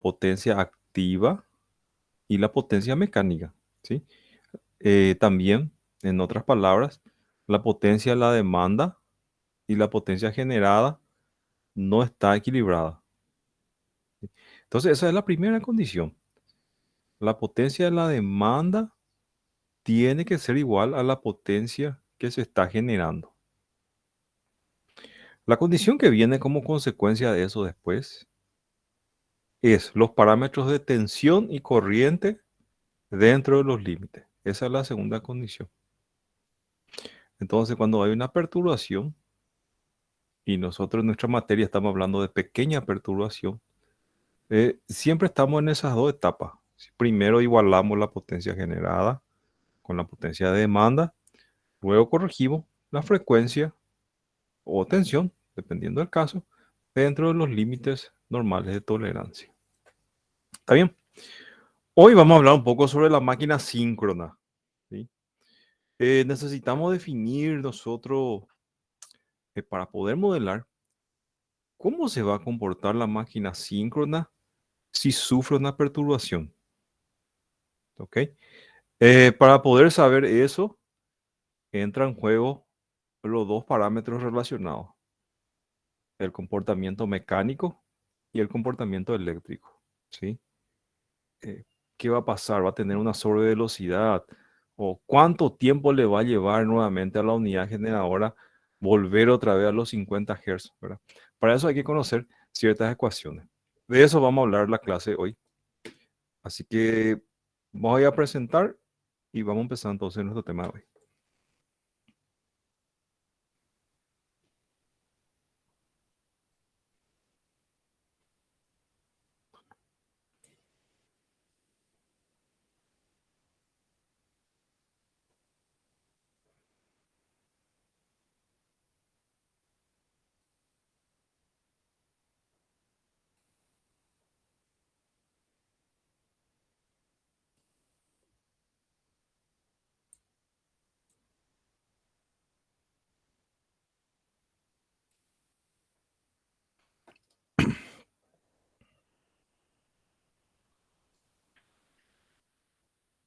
potencia activa y la potencia mecánica, ¿sí? También, en otras palabras, la potencia de la demanda y la potencia generada no está equilibrada. Entonces, esa es la primera condición. La potencia de la demanda tiene que ser igual a la potencia que se está generando. La condición que viene como consecuencia de eso después es los parámetros de tensión y corriente dentro de los límites. Esa es la segunda condición. Entonces, cuando hay una perturbación, y nosotros en nuestra materia estamos hablando de pequeña perturbación, siempre estamos en esas dos etapas. Primero igualamos la potencia generada con la potencia de demanda, luego corregimos la frecuencia o tensión, dependiendo del caso, dentro de los límites normales de tolerancia. ¿Está bien? Hoy vamos a hablar un poco sobre la máquina síncrona, ¿sí? Necesitamos definir nosotros, para poder modelar, cómo se va a comportar la máquina síncrona si sufre una perturbación. ¿Ok? Para poder saber eso, entra en juego los dos parámetros relacionados, el comportamiento mecánico y el comportamiento eléctrico, ¿sí? Eh, ¿Qué va a pasar? ¿Va a tener una sobrevelocidad? ¿O cuánto tiempo le va a llevar nuevamente a la unidad generadora volver otra vez a los 50 Hz, ¿verdad? Para eso hay que conocer ciertas ecuaciones. De eso vamos a hablar la clase hoy. Así que voy a presentar y vamos a empezar entonces nuestro tema de hoy.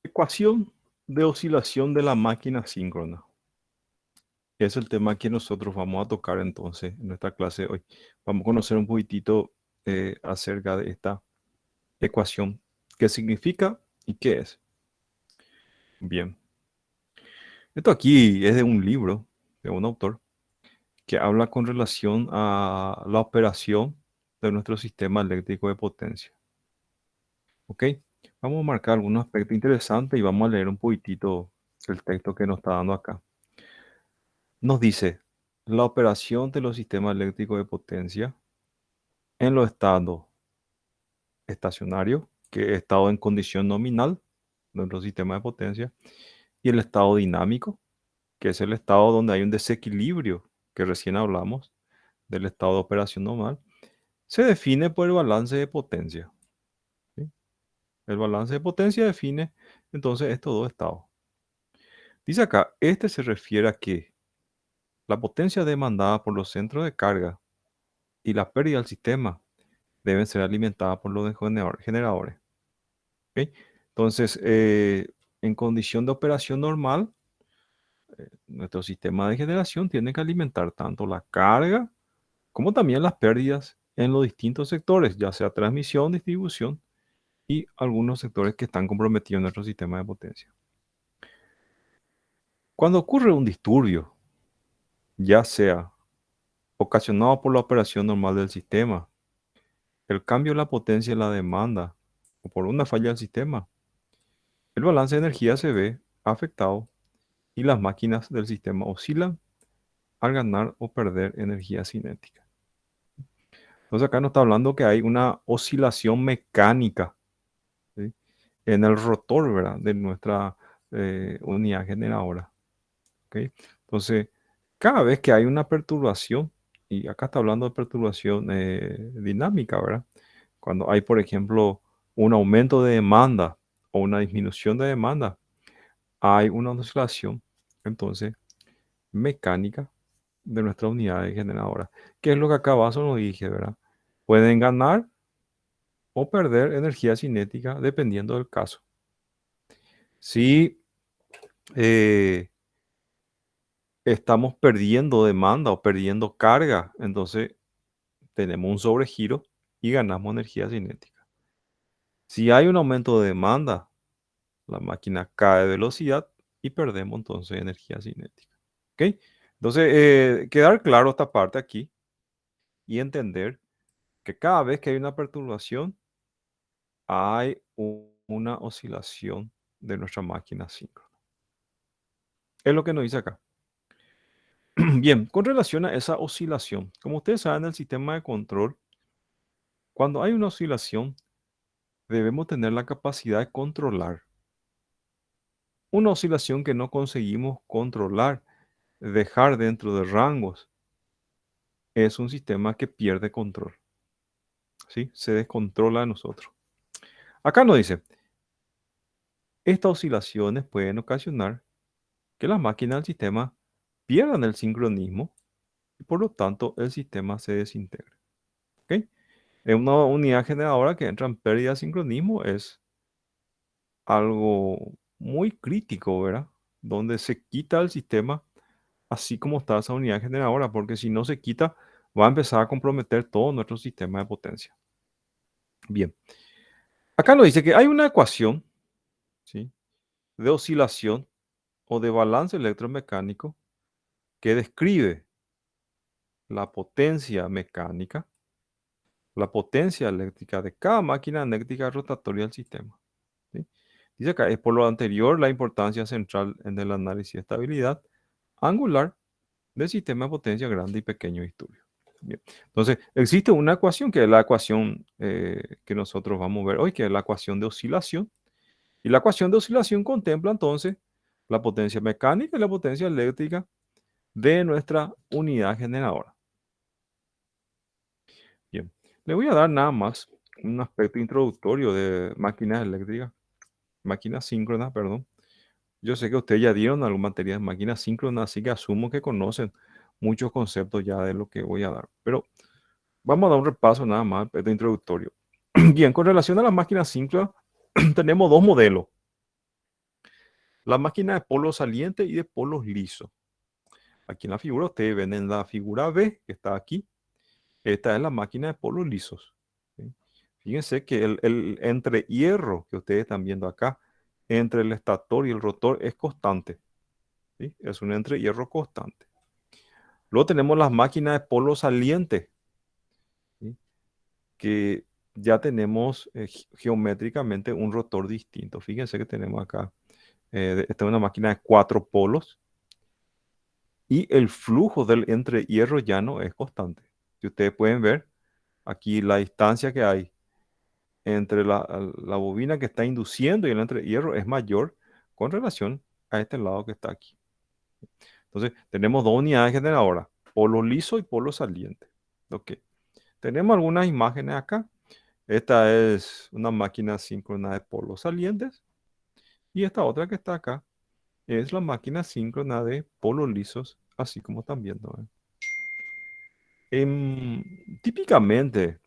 Ecuación de oscilación de la máquina síncrona. Es el tema que nosotros vamos a tocar entonces en nuestra clase de hoy. Vamos a conocer un poquitito acerca de esta ecuación, qué significa y qué es. Bien, esto aquí es de un libro de un autor que habla con relación a la operación de nuestro sistema eléctrico de potencia. ¿Ok? Vamos a marcar algunos aspectos interesantes y vamos a leer un poquitito el texto que nos está dando acá. Nos dice, la operación de los sistemas eléctricos de potencia en los estados estacionarios, que es estado en condición nominal de nuestro sistema de potencia, y el estado dinámico, que es el estado donde hay un desequilibrio, que recién hablamos, del estado de operación normal, se define por el balance de potencia, ¿sí? El balance de potencia define entonces estos dos estados. Dice acá, este se refiere a que la potencia demandada por los centros de carga y la pérdida del sistema deben ser alimentadas por los generadores. ¿Ok? Entonces, en condición de operación normal, nuestro sistema de generación tiene que alimentar tanto la carga como también las pérdidas en los distintos sectores, ya sea transmisión, distribución y algunos sectores que están comprometidos en nuestro sistema de potencia. Cuando ocurre un disturbio, ya sea ocasionado por la operación normal del sistema, el cambio en la potencia y la demanda o por una falla del sistema, el balance de energía se ve afectado y las máquinas del sistema oscilan al ganar o perder energía cinética. Entonces acá nos está hablando que hay una oscilación mecánica, ¿sí? En el rotor, ¿verdad? De nuestra unidad generadora. ¿Ok? Entonces, cada vez que hay una perturbación, y acá está hablando de perturbación dinámica, ¿verdad? Cuando hay, por ejemplo, un aumento de demanda o una disminución de demanda, hay una oscilación, entonces, mecánica de nuestra unidad generadora. ¿Qué es lo que acá abajo nos dije, verdad? Pueden ganar o perder energía cinética dependiendo del caso. Si eh, estamos perdiendo demanda o perdiendo carga, entonces tenemos un sobregiro y ganamos energía cinética. Si hay un aumento de demanda, la máquina cae de velocidad y perdemos entonces energía cinética. ¿Ok? Entonces, quedar claro esta parte aquí y entender que cada vez que hay una perturbación, hay una oscilación de nuestra máquina síncrona. Es lo que nos dice acá. Bien, con relación a esa oscilación, como ustedes saben, el sistema de control, cuando hay una oscilación, debemos tener la capacidad de controlar. Una oscilación que no conseguimos controlar, dejar dentro de rangos, es un sistema que pierde control. ¿Sí? Se descontrola a nosotros. Acá nos dice, estas oscilaciones pueden ocasionar que las máquinas del sistema pierdan el sincronismo y por lo tanto el sistema se desintegre. ¿Ok? En una unidad generadora que entra en pérdida de sincronismo es algo muy crítico, ¿verdad? Donde se quita el sistema así como está esa unidad generadora, porque si no se quita, va a empezar a comprometer todo nuestro sistema de potencia. Bien, acá nos dice que hay una ecuación, ¿sí?, de oscilación o de balance electromecánico que describe la potencia mecánica, la potencia eléctrica de cada máquina eléctrica rotatoria del sistema. ¿Sí? Dice acá, es por lo anterior la importancia central en el análisis de estabilidad angular del sistema de potencia grande y pequeño disturbio. Bien. Entonces, existe una ecuación que es la ecuación que nosotros vamos a ver hoy, que es la ecuación de oscilación. Y la ecuación de oscilación contempla entonces la potencia mecánica y la potencia eléctrica de nuestra unidad generadora. Bien, le voy a dar nada más un aspecto introductorio de máquinas eléctricas, máquinas síncronas, perdón. Yo sé que ustedes ya dieron algún materia de máquinas síncronas, así que asumo que conocen muchos conceptos ya de lo que voy a dar. Pero vamos a dar un repaso nada más de introductorio. Bien, con relación a las máquinas síncronas, tenemos dos modelos. La máquina de polos salientes y de polos lisos. Aquí en la figura, ustedes ven en la figura B, que está aquí, esta es la máquina de polos lisos. ¿Sí? Fíjense que el entrehierro que ustedes están viendo acá, entre el estator y el rotor, es constante. ¿Sí? Es un entrehierro constante. Luego tenemos las máquinas de polos salientes, ¿sí?, que ya tenemos geométricamente un rotor distinto. Fíjense que tenemos acá, esta es una máquina de 4 polos y el flujo del entrehierro ya no es constante. Si ustedes pueden ver aquí la distancia que hay entre la bobina que está induciendo y el entrehierro es mayor con relación a este lado que está aquí. Entonces, tenemos dos unidades generadoras, polo liso y polo saliente. Ok. Tenemos algunas imágenes acá. Esta es una máquina síncrona de polos salientes y esta otra que está acá es la máquina síncrona de polos lisos, así como están viendo. Típicamente,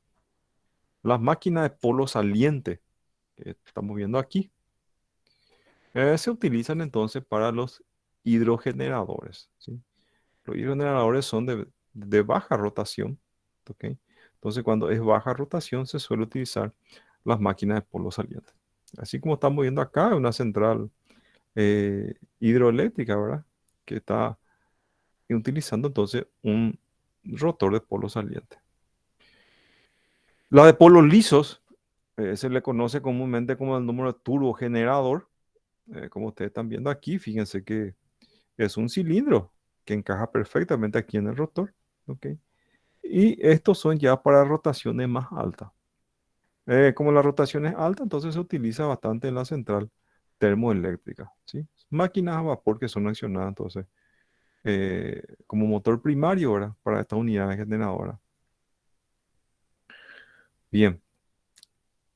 las máquinas de polo saliente que estamos viendo aquí se utilizan entonces para los hidrogeneradores. ¿Sí? Los hidrogeneradores son de baja rotación. ¿Ok? Entonces, cuando es baja rotación, se suele utilizar las máquinas de polo saliente. Así como estamos viendo acá, una central hidroeléctrica, ¿verdad? Que está utilizando entonces un rotor de polo saliente. La de polos lisos se le conoce comúnmente como el número de turbogenerador. Como ustedes están viendo aquí, fíjense que es un cilindro que encaja perfectamente aquí en el rotor. ¿Ok? Y estos son ya para rotaciones más altas. Como la rotación es alta, entonces se utiliza bastante en la central termoeléctrica. ¿Sí? Máquinas a vapor que son accionadas entonces como motor primario, ¿verdad?, para estas unidades generadoras. Bien,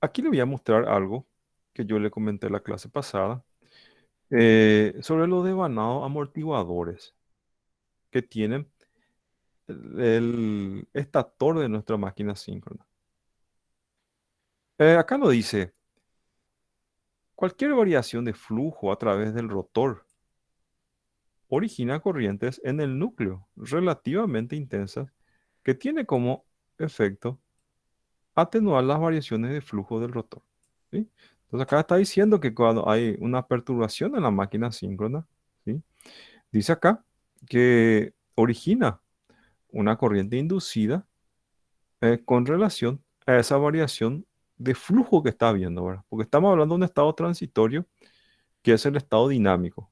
aquí le voy a mostrar algo que yo le comenté la clase pasada sobre los devanados amortiguadores que tienen el estator de nuestra máquina síncrona. Acá lo dice, cualquier variación de flujo a través del rotor origina corrientes en el núcleo relativamente intensas que tiene como efecto atenuar las variaciones de flujo del rotor. ¿Sí? Entonces acá está diciendo que cuando hay una perturbación en la máquina síncrona, ¿sí? Dice acá que origina una corriente inducida con relación a esa variación de flujo que está habiendo, ¿verdad? Porque estamos hablando de un estado transitorio que es el estado dinámico.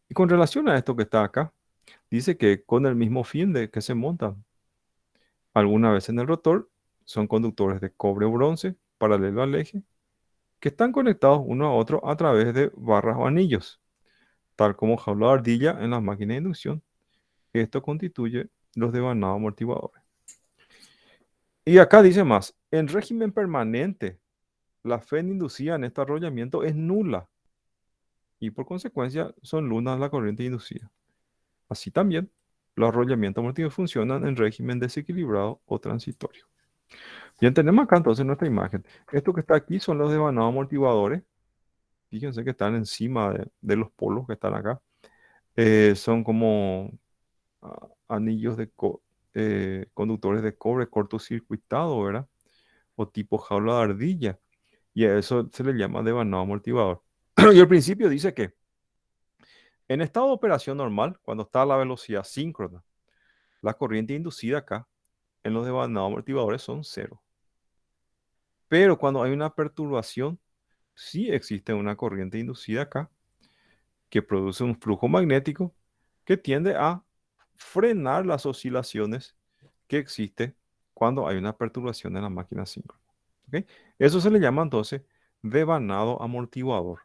Y con relación a esto que está acá, dice que con el mismo fin de que se montan alguna vez en el rotor, son conductores de cobre o bronce paralelo al eje que están conectados uno a otro a través de barras o anillos, tal como jaula de ardilla en las máquinas de inducción. Esto constituye los devanados amortiguadores. Y acá dice más, en régimen permanente, la fe inducida en este arrollamiento es nula y por consecuencia son lunas la corriente inducida. Así también, los arrollamientos amortiguadores funcionan en régimen desequilibrado o transitorio. Bien, tenemos acá entonces nuestra imagen. Esto que está aquí son los devanados amortiguadores. Fíjense que están encima de los polos que están acá. Son como anillos de conductores de cobre cortocircuitado, ¿verdad? O tipo jaula de ardilla. Y a eso se le llama devanado amortiguador. Y el principio dice que en estado de operación normal, cuando está a la velocidad síncrona, la corriente inducida acá en los devanados amortiguadores son cero. Pero cuando hay una perturbación, sí existe una corriente inducida acá que produce un flujo magnético que tiende a frenar las oscilaciones que existe cuando hay una perturbación en la máquina síncrona. ¿Ok? Eso se le llama entonces devanado amortiguador.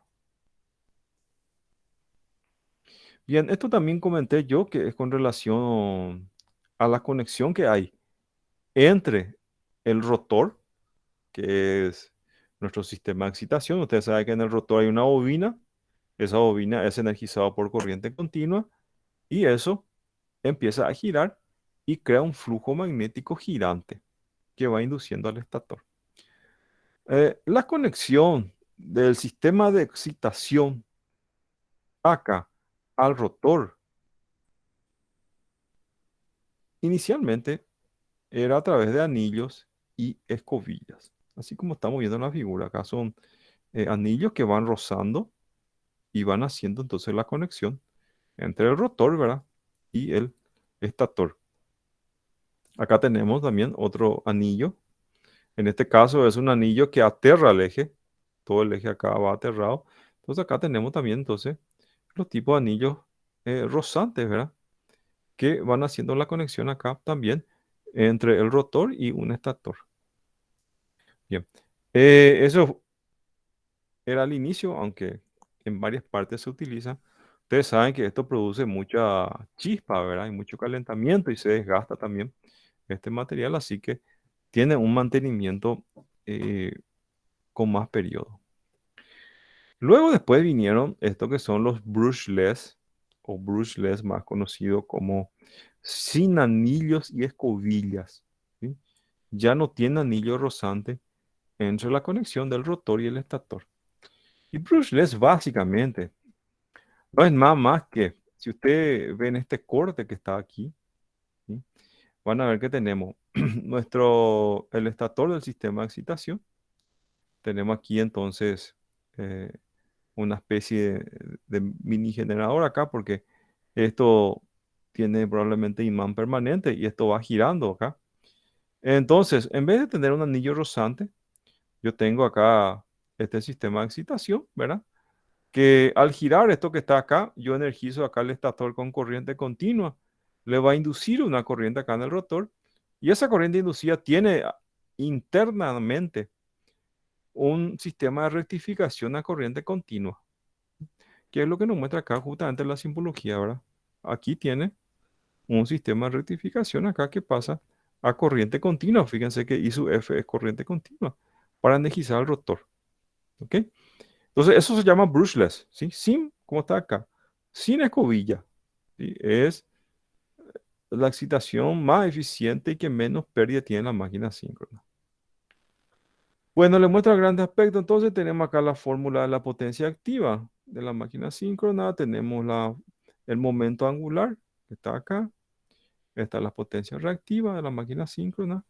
Bien, esto también comenté yo que es con relación a la conexión que hay entre el rotor, que es nuestro sistema de excitación. Ustedes saben que en el rotor hay una bobina, esa bobina es energizada por corriente continua y eso empieza a girar y crea un flujo magnético girante que va induciendo al estator. La conexión del sistema de excitación acá al rotor inicialmente era a través de anillos y escobillas. Así como estamos viendo en la figura, acá son anillos que van rozando y van haciendo entonces la conexión entre el rotor, ¿verdad? Y el estator. Acá tenemos también otro anillo. En este caso es un anillo que aterra el eje. Todo el eje acá va aterrado. Entonces acá tenemos también entonces los tipos de anillos rozantes, ¿verdad? Que van haciendo la conexión acá también entre el rotor y un estator. Bien. Eso era el inicio, aunque en varias partes se utiliza. Ustedes saben que esto produce mucha chispa, ¿verdad? Y mucho calentamiento y se desgasta también este material, así que tiene un mantenimiento con más periodo. Luego después vinieron esto que son los brushless o brushless más conocido como sin anillos y escobillas. ¿Sí? Ya no tiene anillo rozante entre la conexión del rotor y el estator. Y brushless básicamente no es nada más que, si ustedes ven este corte que está aquí, ¿sí? Van a ver que tenemos el estator del sistema de excitación. Tenemos aquí entonces eh, una especie de mini generador acá porque esto tiene probablemente imán permanente y esto va girando acá. Entonces, en vez de tener un anillo rozante, yo tengo acá este sistema de excitación, ¿verdad? Que al girar esto que está acá, yo energizo acá el estator con corriente continua. Le va a inducir una corriente acá en el rotor y esa corriente inducida tiene internamente un sistema de rectificación a corriente continua, que es lo que nos muestra acá justamente la simbología, ¿verdad? Aquí tiene un sistema de rectificación acá que pasa a corriente continua. Fíjense que I sub F es corriente continua para energizar el rotor. ¿Ok? Entonces, eso se llama brushless, ¿sí? Sin, como está acá, sin escobilla. ¿Sí? Es la excitación más eficiente y que menos pérdida tiene la máquina síncrona. Bueno, le muestra grandes aspectos. Entonces tenemos acá la fórmula de la potencia activa de la máquina síncrona. Tenemos el momento angular, que está acá. Esta es la potencia reactiva de la máquina síncrona.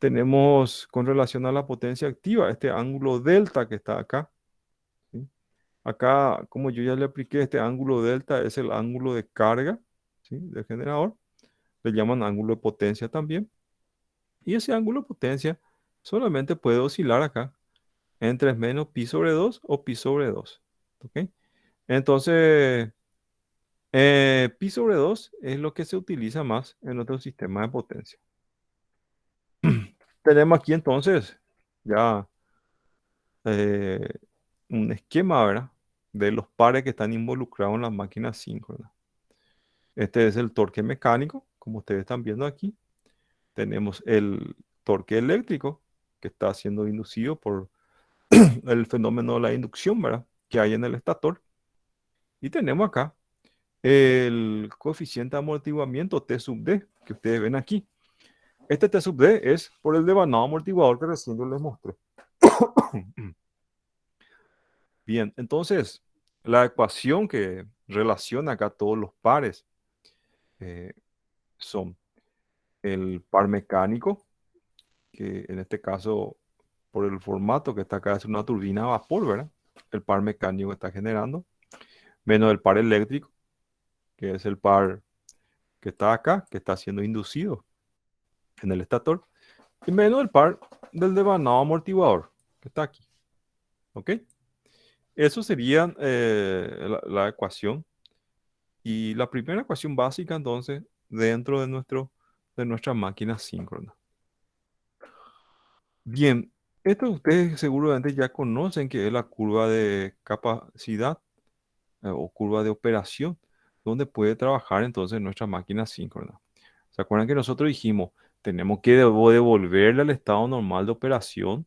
Tenemos con relación a la potencia activa este ángulo delta que está acá, ¿sí? Acá, como yo ya le apliqué, este ángulo delta es el ángulo de carga, ¿sí?, del generador. Le llaman ángulo de potencia también. Y ese ángulo de potencia solamente puede oscilar acá en 3 menos pi sobre 2 o pi sobre 2. ¿Ok? Entonces, pi sobre 2 es lo que se utiliza más en nuestro sistema de potencia. Tenemos aquí entonces ya eh, un esquema, ¿verdad?, de los pares que están involucrados en la máquina síncrona. Este es el torque mecánico, como ustedes están viendo aquí. Tenemos el torque eléctrico, que está siendo inducido por el fenómeno de la inducción, ¿verdad?, que hay en el estator. Y tenemos acá el coeficiente de amortiguamiento T sub D, que ustedes ven aquí. Este T sub D es por el devanado amortiguador que recién yo les mostré. Bien, entonces, la ecuación que relaciona acá todos los pares eh, son el par mecánico, que en este caso, por el formato que está acá, es una turbina a vapor, ¿verdad? El par mecánico que está generando, menos el par eléctrico, que es el par que está acá, que está siendo inducido en el estator, y menos el par del devanado amortiguador, que está aquí. ¿Ok? Eso sería la ecuación. Y la primera ecuación básica, entonces, dentro de nuestra máquina síncrona. Bien, esto ustedes seguramente ya conocen, que es la curva de capacidad o curva de operación, donde puede trabajar entonces nuestra máquina síncrona. ¿Se acuerdan que nosotros dijimos, tenemos que devolverle al estado normal de operación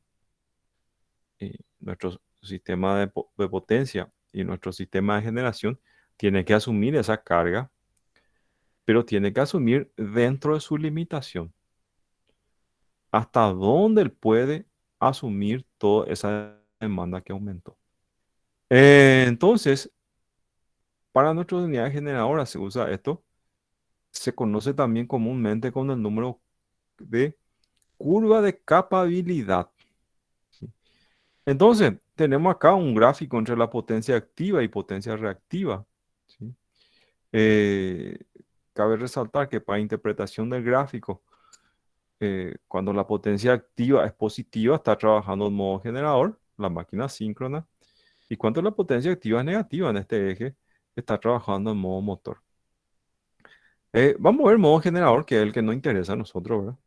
nuestro sistema de potencia y nuestro sistema de generación tiene que asumir esa carga, pero tiene que asumir dentro de su limitación? ¿Hasta dónde él puede asumir toda esa demanda que aumentó? Entonces, para nuestras unidades generadoras se usa esto. Se conoce también comúnmente con el número de curva de capabilidad. ¿Sí? Entonces, tenemos acá un gráfico entre la potencia activa y potencia reactiva. ¿Sí? Eh, Cabe resaltar que para interpretación del gráfico, cuando la potencia activa es positiva, está trabajando en modo generador, la máquina síncrona. Y cuando la potencia activa es negativa en este eje, está trabajando en modo motor. Vamos a ver modo generador, que es el que nos interesa a nosotros, ¿verdad?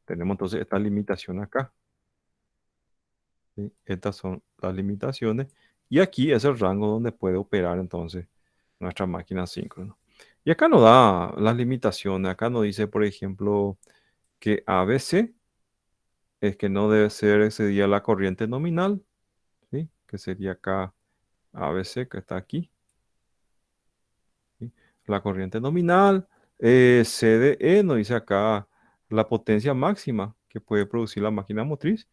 Tenemos entonces esta limitación acá. ¿Sí? Estas son las limitaciones. Y aquí es el rango donde puede operar entonces nuestra máquina síncrona. Y acá nos da las limitaciones. Acá nos dice, por ejemplo, que ABC es que no debe ser excedida la corriente nominal, ¿sí?, que sería acá ABC, que está aquí, ¿sí? La corriente nominal. CDE nos dice acá la potencia máxima que puede producir la máquina motriz.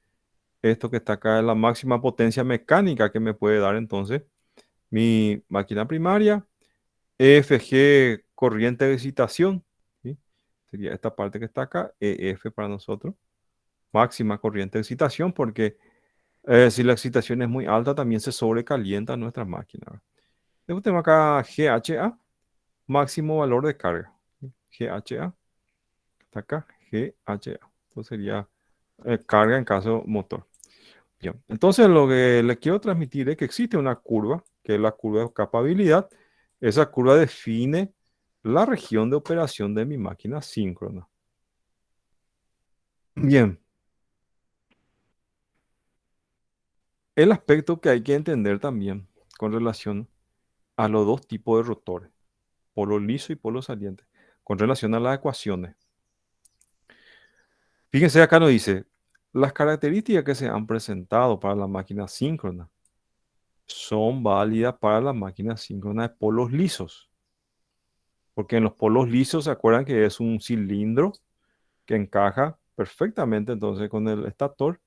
Esto que está acá es la máxima potencia mecánica que me puede dar entonces mi máquina primaria. EFG, corriente de excitación, ¿sí? Sería esta parte que está acá, EF para nosotros. Máxima corriente de excitación, porque si la excitación es muy alta, también se sobrecalienta nuestra máquina, ¿verdad? Después tenemos acá GHA, máximo valor de carga. GHA, está acá, GHA. Entonces sería carga en caso motor. Bien, entonces lo que le quiero transmitir es que existe una curva, que es la curva de capabilidad. Esa curva define la región de operación de mi máquina síncrona. Bien, el aspecto que hay que entender también con relación a los dos tipos de rotores, polo liso y polo saliente, con relación a las ecuaciones. Fíjense, acá nos dice, las características que se han presentado para la máquina síncrona son válidas para la máquina síncrona de polos lisos. Porque en los polos lisos se acuerdan que es un cilindro que encaja perfectamente entonces con el estator,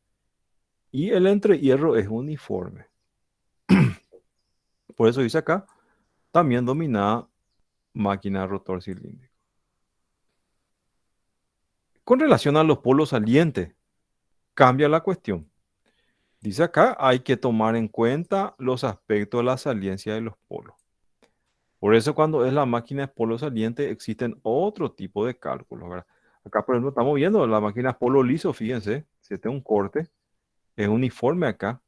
Y el entrehierro es uniforme. Por eso dice acá, también dominada máquina de rotor cilíndrico. Con relación a los polos salientes, cambia la cuestión. Dice acá, hay que tomar en cuenta los aspectos de la saliencia de los polos. Por eso cuando es la máquina de polo saliente existen otro tipo de cálculos, ¿verdad? Acá, por ejemplo, estamos viendo la máquina de polo liso, fíjense, si este es un corte, es uniforme acá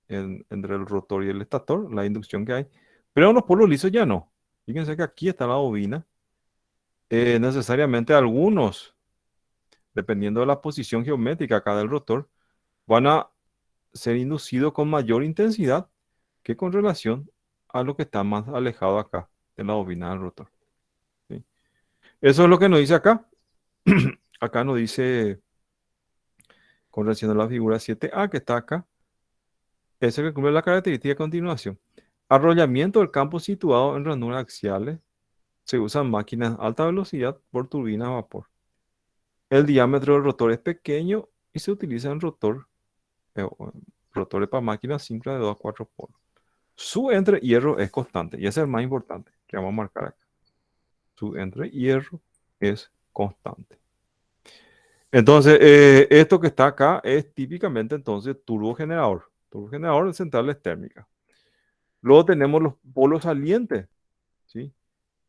entre el rotor y el estator, la inducción que hay. Pero en los polos lisos ya no. Fíjense que aquí está la bobina. Necesariamente algunos, dependiendo de la posición geométrica acá del rotor, van a ser inducidos con mayor intensidad que con relación a lo que está más alejado acá de la bobina del rotor. ¿Sí? Eso es lo que nos dice acá. Acá nos dice, con relación a la figura 7A que está acá, es el que cumple la característica a continuación. Arrollamiento del campo situado en ranuras axiales. Se usan máquinas de alta velocidad por turbina a vapor. El diámetro del rotor es pequeño y se utiliza en rotores para máquinas simples de 2 a 4 polos. Su entrehierro es constante y ese es el más importante que vamos a marcar acá. Su entrehierro es constante. Entonces, esto que está acá es típicamente entonces turbogenerador. Turbogenerador de centrales térmicas. Luego tenemos los polos salientes, ¿sí?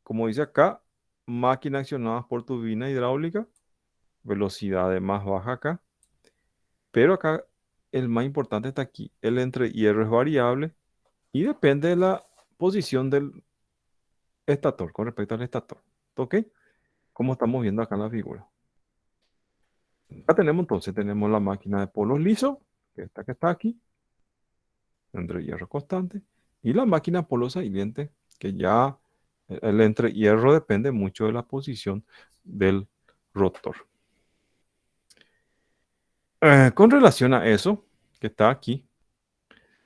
Como dice acá, máquinas accionadas por turbina hidráulica, velocidad más baja acá. Pero acá el más importante está aquí. El entrehierro es variable y depende de la posición del estator con respecto al estator. ¿Ok? Como estamos viendo acá en la figura. Acá tenemos entonces, tenemos la máquina de polos lisos, que esta que está aquí, entrehierro constante, y la máquina polo saliente, que ya el entrehierro depende mucho de la posición del rotor. Con relación a eso, que está aquí,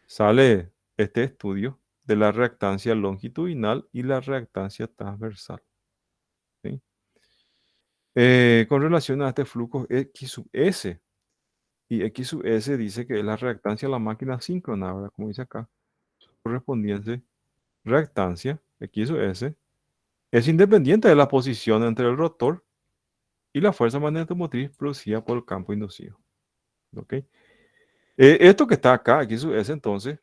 sale este estudio de la reactancia longitudinal y la reactancia transversal. ¿Sí? Con relación a este flujo X sub S, y X sub S dice que es la reactancia de la máquina síncrona, ¿verdad? Como dice acá, correspondiente reactancia X sub S es independiente de la posición entre el rotor y la fuerza magnetomotriz producida por el campo inducido. ¿Ok? Esto que está acá, X sub S, entonces,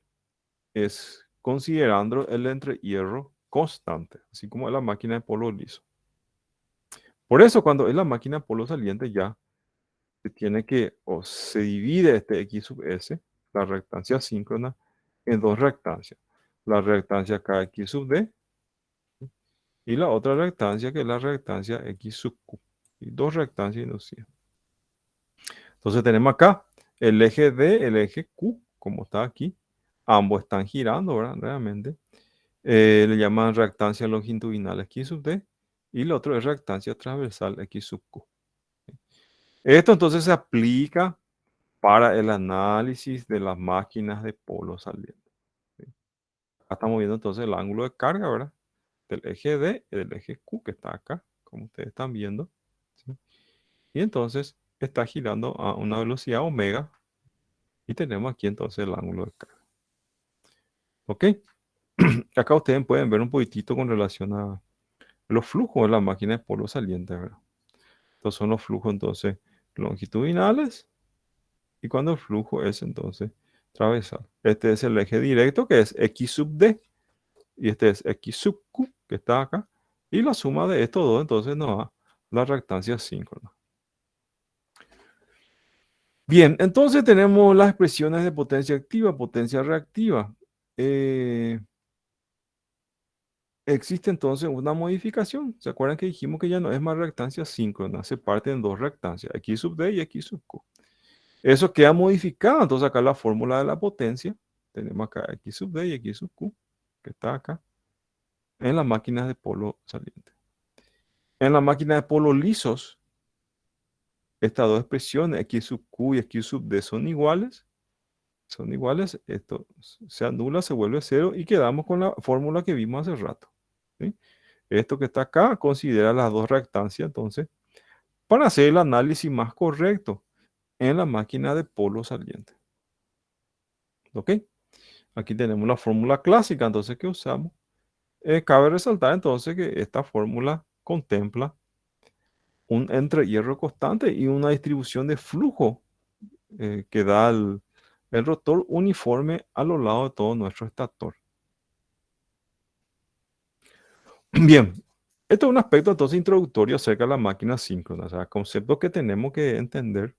es considerando el entrehierro constante, así como la máquina de polo liso. Por eso, cuando es la máquina de polo saliente, ya se tiene que, o se divide este X sub S, la reactancia síncrona, en dos reactancias. La reactancia KX sub D y la otra reactancia que es la reactancia X sub Q. Y dos reactancias inducidas. Entonces tenemos acá el eje D, el eje Q, como está aquí. Ambos están girando, ¿verdad? Realmente. Le llaman reactancia longitudinal X sub D y el otro es reactancia transversal X sub Q. Esto entonces se aplica para el análisis de las máquinas de polo saliente. ¿Sí? Acá estamos viendo entonces el ángulo de carga, ¿verdad? Del eje D y del eje Q que está acá, como ustedes están viendo. ¿Sí? Y entonces está girando a una velocidad omega y tenemos aquí entonces el ángulo de carga. ¿Ok? Acá ustedes pueden ver un poquitito con relación a los flujos de la máquina de polo saliente, ¿verdad? Estos son los flujos entonces longitudinales y cuando el flujo es entonces transversal. Este es el eje directo que es X sub D y este es X sub Q que está acá y la suma de estos dos entonces nos da la reactancia síncrona. Bien, entonces tenemos las expresiones de potencia activa, potencia reactiva. Existe entonces una modificación. ¿Se acuerdan que dijimos que ya no es más reactancia síncrona? Se parte en dos reactancias, X sub D y X sub Q. Eso queda modificado. Entonces acá la fórmula de la potencia. Tenemos acá X sub D y X sub Q, que está acá, en las máquinas de polo saliente. En la máquina de polo lisos, estas dos expresiones, X sub Q y X sub D, son iguales. Son iguales. Esto se anula, se vuelve cero y quedamos con la fórmula que vimos hace rato. ¿Sí? Esto que está acá considera las dos reactancias, entonces, para hacer el análisis más correcto en la máquina de polo saliente. ¿Ok? Aquí tenemos la fórmula clásica, entonces, que usamos. Cabe resaltar entonces que esta fórmula contempla un entrehierro constante y una distribución de flujo que da el rotor uniforme a lo largo de todo nuestro estator. Bien, esto es un aspecto entonces introductorio acerca de la máquina síncrona, o sea, conceptos que tenemos que entender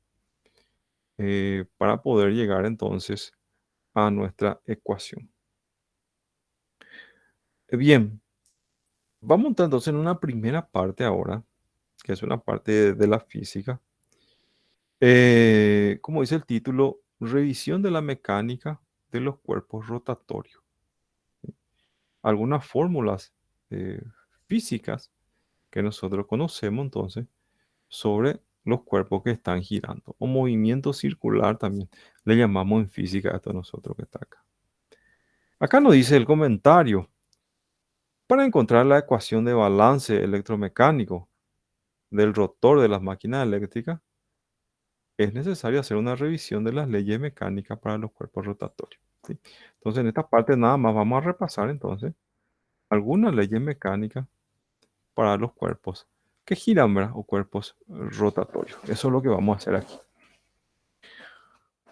para poder llegar entonces a nuestra ecuación. Bien, vamos a entrar entonces en una primera parte ahora, que es una parte de la física. Como dice el título, revisión de la mecánica de los cuerpos rotatorios. Algunas fórmulas eh, físicas que nosotros conocemos entonces sobre los cuerpos que están girando, o movimiento circular también le llamamos en física a esto nosotros que está acá. Acá nos dice el comentario: para encontrar la ecuación de balance electromecánico del rotor de las máquinas eléctricas, es necesario hacer una revisión de las leyes mecánicas para los cuerpos rotatorios, ¿sí? Entonces, en esta parte nada más vamos a repasar entonces algunas leyes mecánicas para los cuerpos que giran, ¿verdad? O cuerpos rotatorios. Eso es lo que vamos a hacer aquí.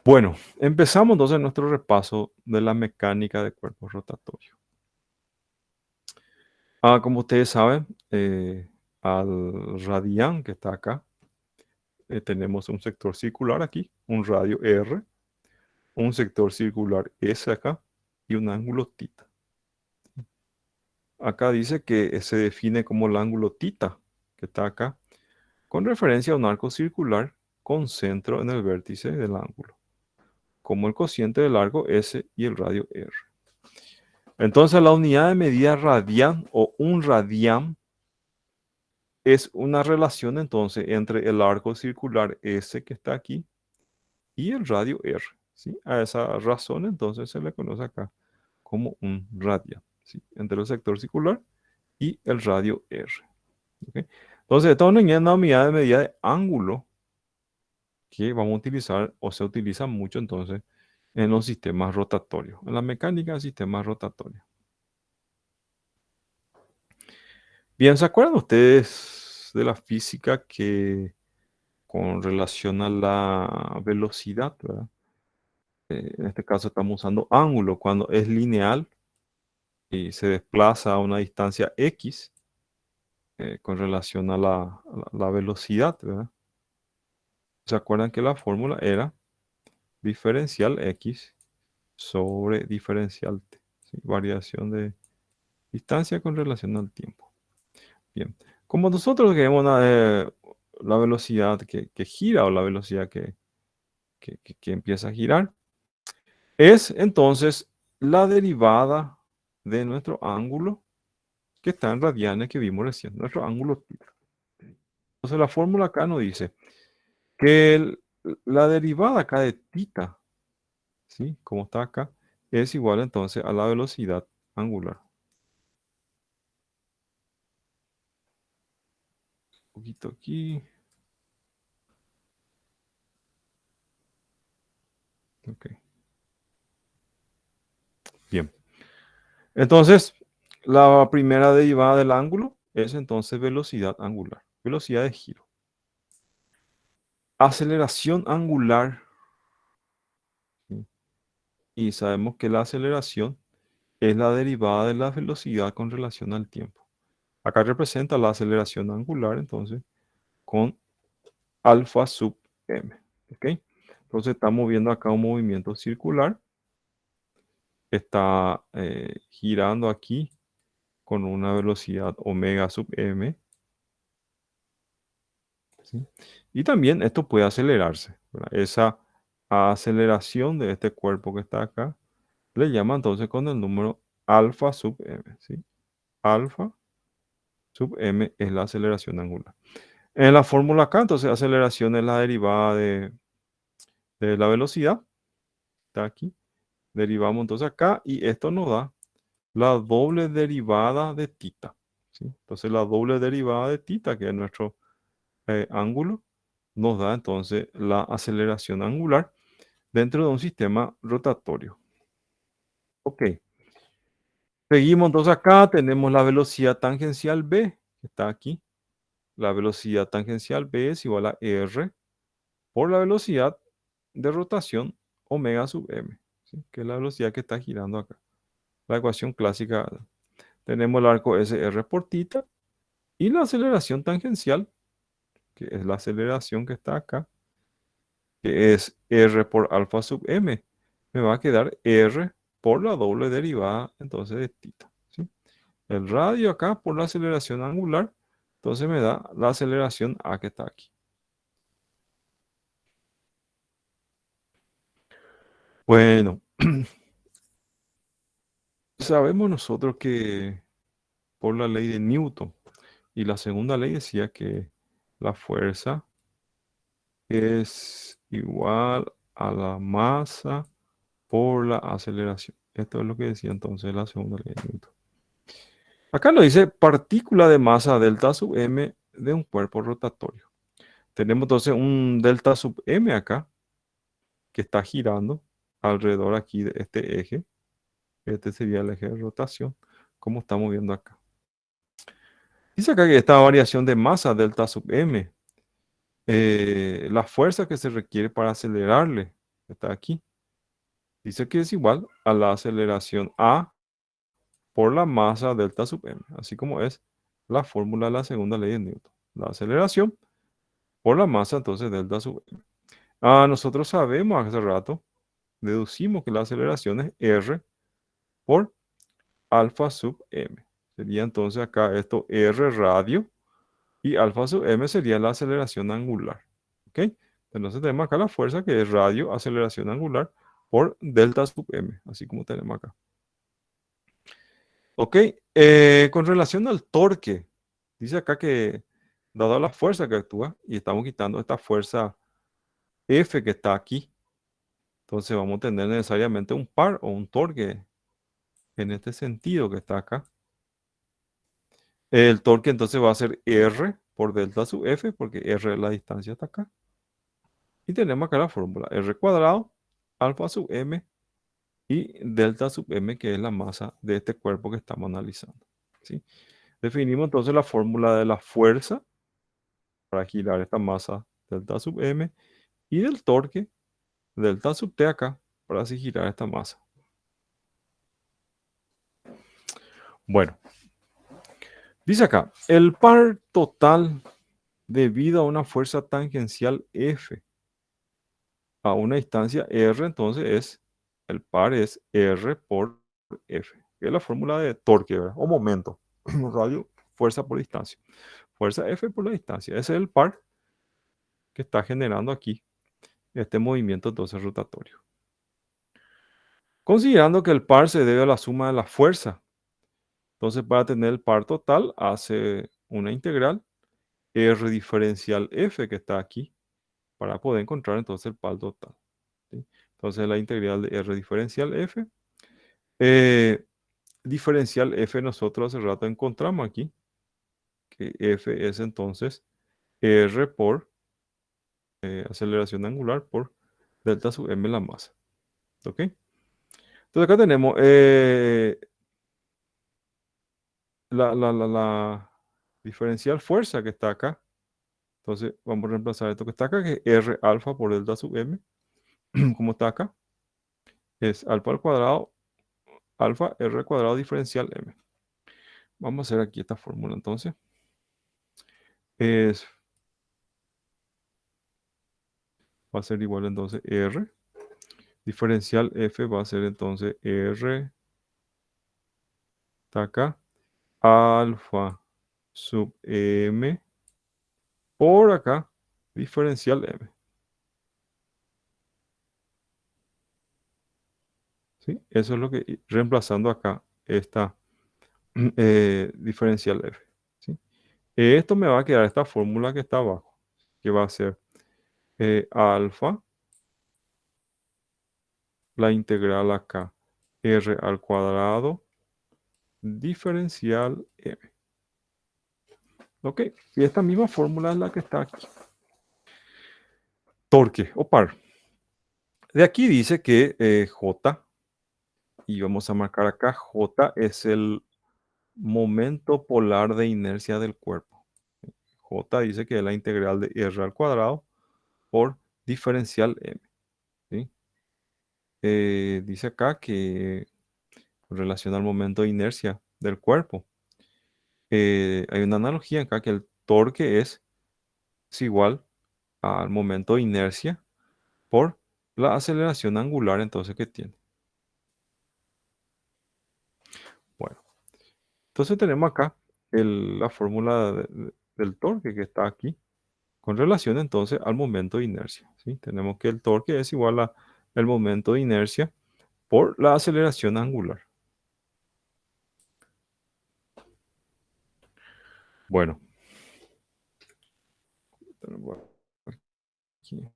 Bueno, empezamos entonces nuestro repaso de la mecánica de cuerpos rotatorios. Como ustedes saben, al radián que está acá, tenemos un sector circular aquí, un radio R, un sector circular S acá y un ángulo θ. Acá dice que se define como el ángulo θ, que está acá, con referencia a un arco circular con centro en el vértice del ángulo, como el cociente del largo S y el radio R. Entonces, la unidad de medida radián o un radián es una relación entonces entre el arco circular S que está aquí y el radio R, ¿sí? A esa razón entonces se le conoce acá como un radián, ¿sí? Entre el sector circular y el radio R. ¿Ok? Entonces, esta es una unidad de medida de ángulo que vamos a utilizar o se utiliza mucho entonces en los sistemas rotatorios, en la mecánica de sistemas rotatorios. Bien, ¿se acuerdan ustedes de la física que con relación a la velocidad, ¿verdad? En este caso estamos usando ángulo cuando es lineal y se desplaza a una distancia x con relación a la velocidad, ¿verdad? ¿Se acuerdan que la fórmula era diferencial x sobre diferencial t? ¿Sí? Variación de distancia con relación al tiempo. Bien, como nosotros queremos la velocidad que gira o la velocidad que empieza a girar, es entonces la derivada de nuestro ángulo que está en radianes que vimos recién, nuestro ángulo θ. Entonces la fórmula acá nos dice que la derivada acá de θ, ¿sí? Como está acá, es igual entonces a la velocidad angular. Un poquito aquí. Ok. Bien. Entonces, la primera derivada del ángulo es entonces velocidad angular, velocidad de giro. Aceleración angular, ¿sí? Y sabemos que la aceleración es la derivada de la velocidad con relación al tiempo. Acá representa la aceleración angular, entonces, con alfa sub m. ¿Ok? Entonces estamos viendo acá un movimiento circular. Está girando aquí con una velocidad omega sub m. ¿Sí? Y también esto puede acelerarse, ¿verdad? Esa aceleración de este cuerpo que está acá le llama entonces con el número alfa sub m. ¿Sí? Alfa sub m es la aceleración angular. En la fórmula acá, entonces, aceleración es la derivada de la velocidad. Está aquí. Derivamos entonces acá y esto nos da la doble derivada de θ. ¿Sí? Entonces, la doble derivada de θ, que es nuestro ángulo, nos da entonces la aceleración angular dentro de un sistema rotatorio. Ok. Seguimos entonces acá, tenemos la velocidad tangencial B, que está aquí. La velocidad tangencial B es igual a R por la velocidad de rotación omega sub m, ¿sí? Que es la velocidad que está girando acá. La ecuación clásica. Tenemos el arco SR por tita y la aceleración tangencial, que es la aceleración que está acá, que es R por alfa sub m. Me va a quedar R por la doble derivada entonces de tita, ¿sí? El radio acá por la aceleración angular, entonces me da la aceleración A que está aquí. Bueno, sabemos nosotros que por la ley de Newton y la segunda ley decía que la fuerza es igual a la masa por la aceleración. Esto es lo que decía entonces la segunda ley de Newton. Acá lo dice partícula de masa delta sub m de un cuerpo rotatorio. Tenemos entonces un delta sub m acá que está girando alrededor aquí de este eje. Este sería el eje de rotación, como estamos viendo acá. Dice acá que esta variación de masa delta sub m, la fuerza que se requiere para acelerarle, está aquí. Dice que es igual a la aceleración A por la masa delta sub m, así como es la fórmula de la segunda ley de Newton. La aceleración por la masa entonces delta sub m. Nosotros sabemos hace rato, deducimos que la aceleración es R por alfa sub m. Sería entonces acá esto R radio y alfa sub m sería la aceleración angular. ¿Ok? Entonces tenemos acá la fuerza que es radio aceleración angular por delta sub m, así como tenemos acá. Ok, con relación al torque, dice acá que dada la fuerza que actúa y estamos quitando esta fuerza F que está aquí, entonces vamos a tener necesariamente un par o un torque en este sentido que está acá. El torque entonces va a ser R por delta sub F, porque R es la distancia hasta acá. Y tenemos acá la fórmula R cuadrado, alfa sub M y delta sub M, que es la masa de este cuerpo que estamos analizando. ¿Sí? Definimos entonces la fórmula de la fuerza para girar esta masa delta sub M y del torque delta sub T acá para así girar esta masa. Bueno, dice acá, el par total debido a una fuerza tangencial F a una distancia R, entonces el par es R por F, que es la fórmula de torque, ¿verdad? O momento, radio, fuerza por distancia. Fuerza F por la distancia. Ese es el par que está generando aquí este movimiento entonces rotatorio. Considerando que el par se debe a la suma de la fuerza, entonces para tener el par total hace una integral R diferencial F que está aquí para poder encontrar entonces el par total. ¿Sí? Entonces la integral de R diferencial F. Diferencial F nosotros hace rato encontramos aquí que F es entonces R por aceleración angular por delta sub m la masa. ¿Ok? Entonces acá tenemos la diferencial fuerza que está acá. Entonces vamos a reemplazar esto que está acá, que es R alfa por delta sub m, como está acá, es alfa al cuadrado, alfa R cuadrado diferencial m. Vamos a hacer aquí esta fórmula entonces. Va a ser igual entonces R. Diferencial F va a ser entonces R, está acá, alfa sub m por acá, diferencial m. ¿Sí? Eso es lo que, reemplazando acá esta diferencial f. ¿Sí? Esto me va a quedar esta fórmula que está abajo, que va a ser alfa, la integral acá, r al cuadrado, diferencial m. Ok, y esta misma fórmula es la que está aquí. Torque o par. De aquí dice que J y vamos a marcar acá J es el momento polar de inercia del cuerpo. J dice que es la integral de R al cuadrado por diferencial M. ¿Sí? Dice acá que en relación al momento de inercia del cuerpo, hay una analogía acá que el torque es igual al momento de inercia por la aceleración angular entonces que tiene. Bueno, entonces tenemos acá la fórmula del torque que está aquí con relación entonces al momento de inercia. ¿Sí? Tenemos que el torque es igual a el momento de inercia por la aceleración angular. Bueno, tenemos aquí.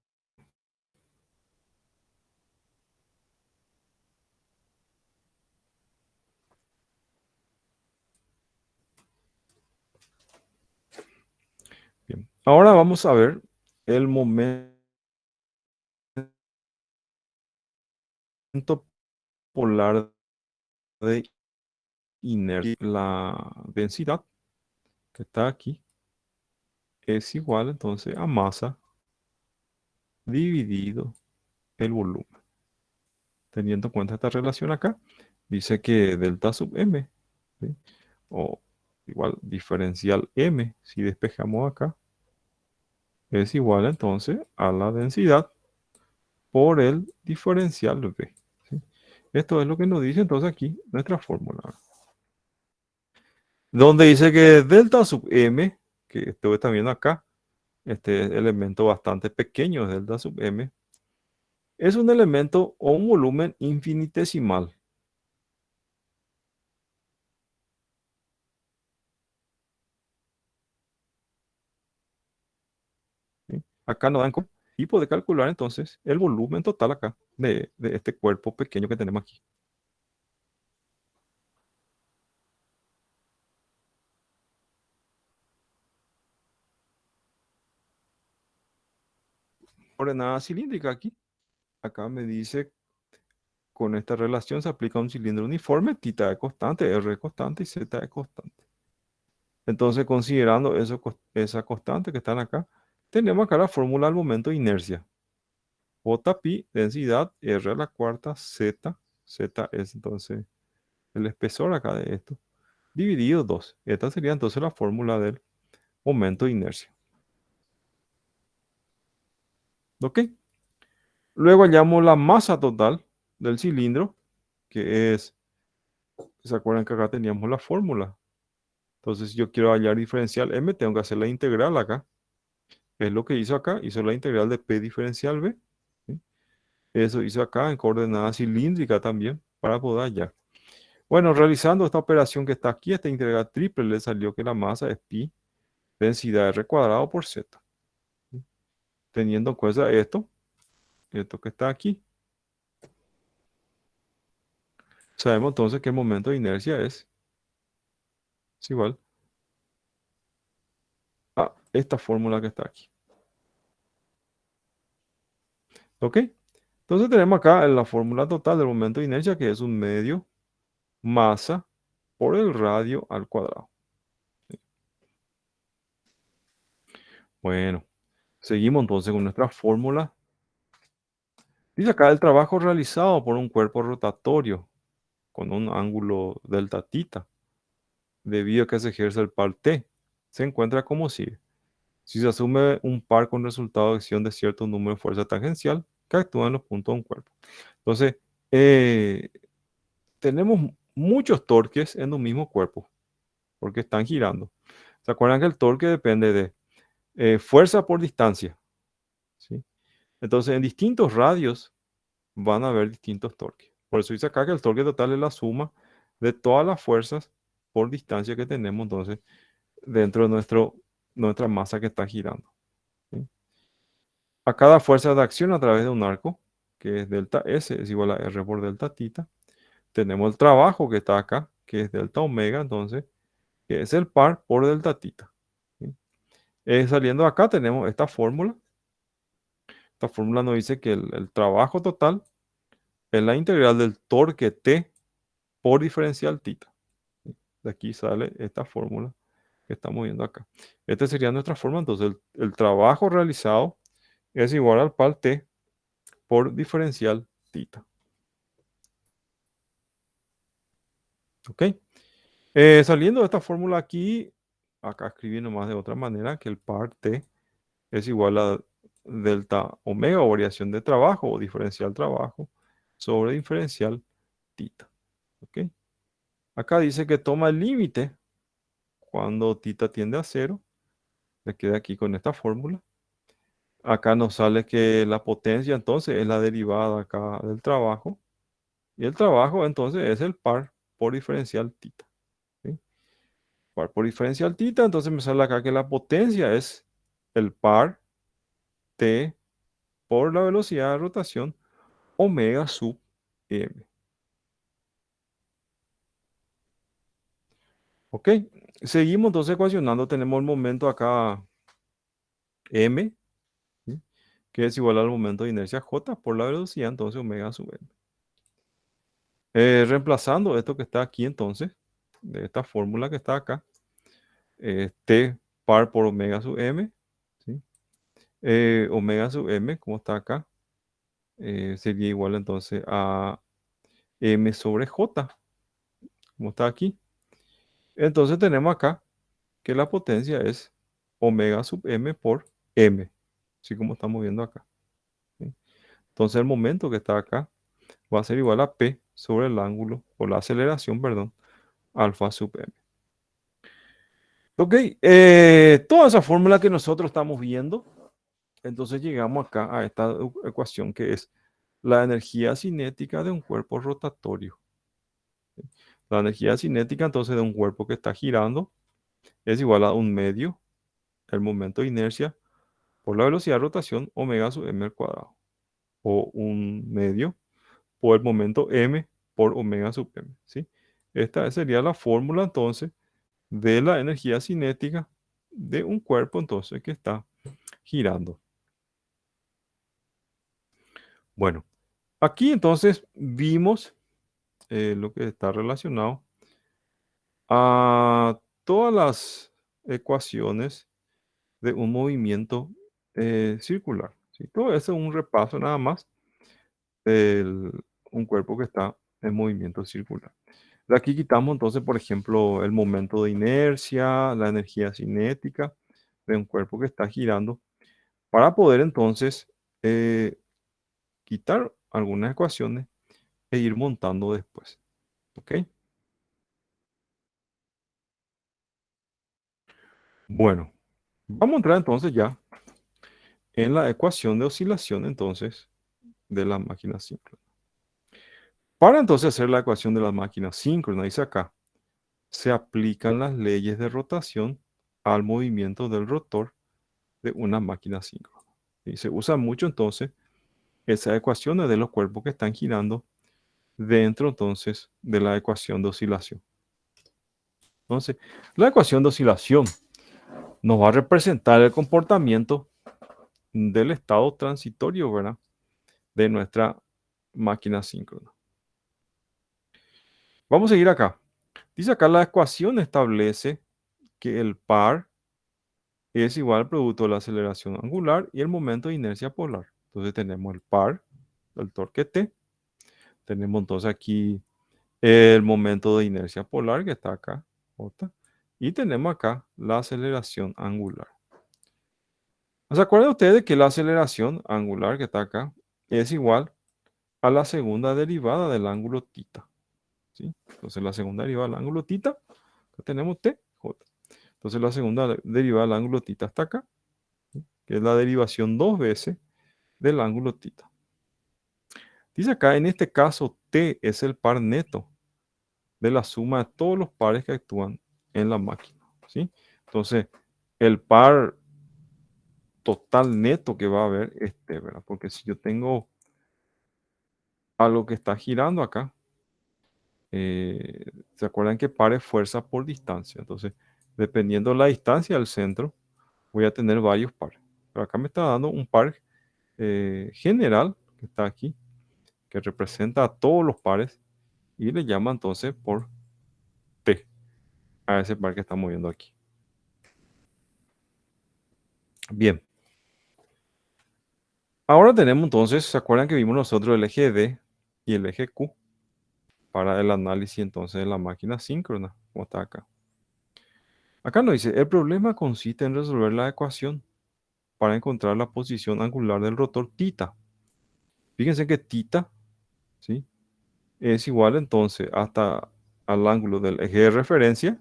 Bien. Ahora vamos a ver el momento polar de inercia. La densidad que está aquí es igual entonces a masa dividido el volumen. Teniendo en cuenta esta relación acá, dice que delta sub m, ¿sí? O igual diferencial m, si despejamos acá, es igual entonces a la densidad por el diferencial v. ¿Sí? Esto es lo que nos dice entonces aquí nuestra fórmula. Donde dice que delta sub m, que esto está viendo acá, este elemento bastante pequeño, delta sub m, es un elemento o un volumen infinitesimal. ¿Sí? Acá nos dan y poder calcular entonces el volumen total acá de este cuerpo pequeño que tenemos aquí. Ordenada cilíndrica aquí. Acá me dice con esta relación se aplica un cilindro uniforme, θ es constante, R es constante y Z es constante. Entonces, considerando esa constante que están acá, tenemos acá la fórmula del momento de inercia. J densidad, R a la cuarta, Z. Z es entonces el espesor acá de esto, dividido 2. Esta sería entonces la fórmula del momento de inercia. ¿Ok? Luego hallamos la masa total del cilindro, que es, ¿se acuerdan que acá teníamos la fórmula? Entonces, si yo quiero hallar diferencial m, tengo que hacer la integral acá. Es lo que hizo acá, hizo la integral de p diferencial b. ¿Sí? Eso hizo acá en coordenada cilíndrica también, para poder hallar. Bueno, realizando esta operación que está aquí, esta integral triple, le salió que la masa es pi densidad r cuadrado por z. ¿Sí? Teniendo en cuenta esto que está aquí, sabemos entonces que el momento de inercia es igual a esta fórmula que está aquí. ¿Ok? Entonces tenemos acá la fórmula total del momento de inercia, que es un medio masa por el radio al cuadrado. Bueno, seguimos entonces con nuestra fórmula. Dice acá el trabajo realizado por un cuerpo rotatorio con un ángulo delta tita, debido a que se ejerce el par T, se encuentra como sigue. Si se asume un par con resultado de acción de cierto número de fuerza tangencial que actúan en los puntos de un cuerpo. Entonces, eh, tenemos muchos torques en un mismo cuerpo, porque están girando. ¿Se acuerdan que el torque depende de fuerza por distancia? ¿Sí? Entonces, en distintos radios van a haber distintos torques. Por eso dice acá que el torque total es la suma de todas las fuerzas por distancia que tenemos entonces dentro de nuestra masa que está girando. ¿Sí? A cada fuerza de acción a través de un arco, que es delta S, es igual a R por delta tita. Tenemos el trabajo que está acá, que es delta omega, entonces, que es el par por delta tita. ¿Sí? Saliendo de acá tenemos esta fórmula. Esta fórmula nos dice que el trabajo total es la integral del torque T por diferencial tita. De aquí sale esta fórmula que estamos viendo acá. Esta sería nuestra forma. Entonces, el trabajo realizado es igual al par T por diferencial tita. ¿Ok? Saliendo de esta fórmula aquí, acá escribí nomás de otra manera que el par T es igual a delta omega o variación de trabajo o diferencial trabajo sobre diferencial tita. ¿Ok? Acá dice que toma el límite cuando tita tiende a cero. Me quedé aquí con esta fórmula. Acá nos sale que la potencia entonces es la derivada acá del trabajo. Y el trabajo entonces es el par por diferencial tita. ¿Sí? Par por diferencial tita, entonces me sale acá que la potencia es el par t por la velocidad de rotación omega sub m. ¿Ok? Seguimos entonces ecuacionando. Tenemos el momento acá m, ¿sí? Que es igual al momento de inercia j por la velocidad, entonces omega sub m. Reemplazando esto que está aquí entonces, de esta fórmula que está acá, t par por omega sub m, ¿sí? Omega sub m, como está acá, sería igual entonces a m sobre j, como está aquí. Entonces tenemos acá que la potencia es omega sub m por m, así como estamos viendo acá. ¿Sí? Entonces el momento que está acá va a ser igual a p sobre el ángulo, o la aceleración, perdón, alfa sub m. Ok, toda esa fórmula que nosotros estamos viendo, entonces llegamos acá a esta ecuación que es la energía cinética de un cuerpo rotatorio. La energía cinética entonces de un cuerpo que está girando es igual a un medio, el momento de inercia, por la velocidad de rotación omega sub m al cuadrado. O un medio por el momento m por omega sub m. ¿Sí? Esta sería la fórmula entonces de la energía cinética de un cuerpo entonces que está girando. Bueno, aquí entonces vimos lo que está relacionado a todas las ecuaciones de un movimiento circular. ¿Sí? Todo eso es un repaso nada más de un cuerpo que está en movimiento circular. De aquí quitamos entonces, por ejemplo, el momento de inercia, la energía cinética de un cuerpo que está girando, para poder entonces quitar algunas ecuaciones e ir montando después. ¿Ok? Bueno, vamos a entrar entonces ya en la ecuación de oscilación entonces de la máquina síncrona. Para entonces hacer la ecuación de la máquina síncrona, dice acá, se aplican las leyes de rotación al movimiento del rotor de una máquina síncrona. Y se usa mucho entonces esas ecuaciones de los cuerpos que están girando dentro entonces de la ecuación de oscilación. Entonces, la ecuación de oscilación nos va a representar el comportamiento del estado transitorio, ¿verdad? De nuestra máquina síncrona. Vamos a seguir acá. Dice acá la ecuación establece que el par es igual al producto de la aceleración angular y el momento de inercia polar. Entonces tenemos el par, el torque T. Tenemos entonces aquí el momento de inercia polar que está acá, J. Y tenemos acá la aceleración angular. ¿Se acuerdan ustedes que la aceleración angular que está acá es igual a la segunda derivada del ángulo θ? ¿Sí? Entonces la segunda derivada del ángulo θ, acá tenemos T, J. Entonces la segunda derivada del ángulo θ está acá, ¿sí? Que es la derivación dos veces del ángulo θ. Dice acá, en este caso, T es el par neto de la suma de todos los pares que actúan en la máquina. ¿Sí? Entonces, el par total neto que va a haber es T, ¿verdad? Porque si yo tengo algo que está girando acá, ¿se acuerdan que par es fuerza por distancia? Entonces, dependiendo de la distancia del centro, voy a tener varios pares. Pero acá me está dando un par general que está aquí, que representa a todos los pares y le llama entonces por T a ese par que estamos viendo aquí. Bien. Ahora tenemos entonces, ¿se acuerdan que vimos nosotros el eje D y el eje Q para el análisis entonces de la máquina síncrona, como está acá? Acá nos dice, el problema consiste en resolver la ecuación para encontrar la posición angular del rotor θ. Fíjense que θ, ¿sí?, es igual entonces hasta al ángulo del eje de referencia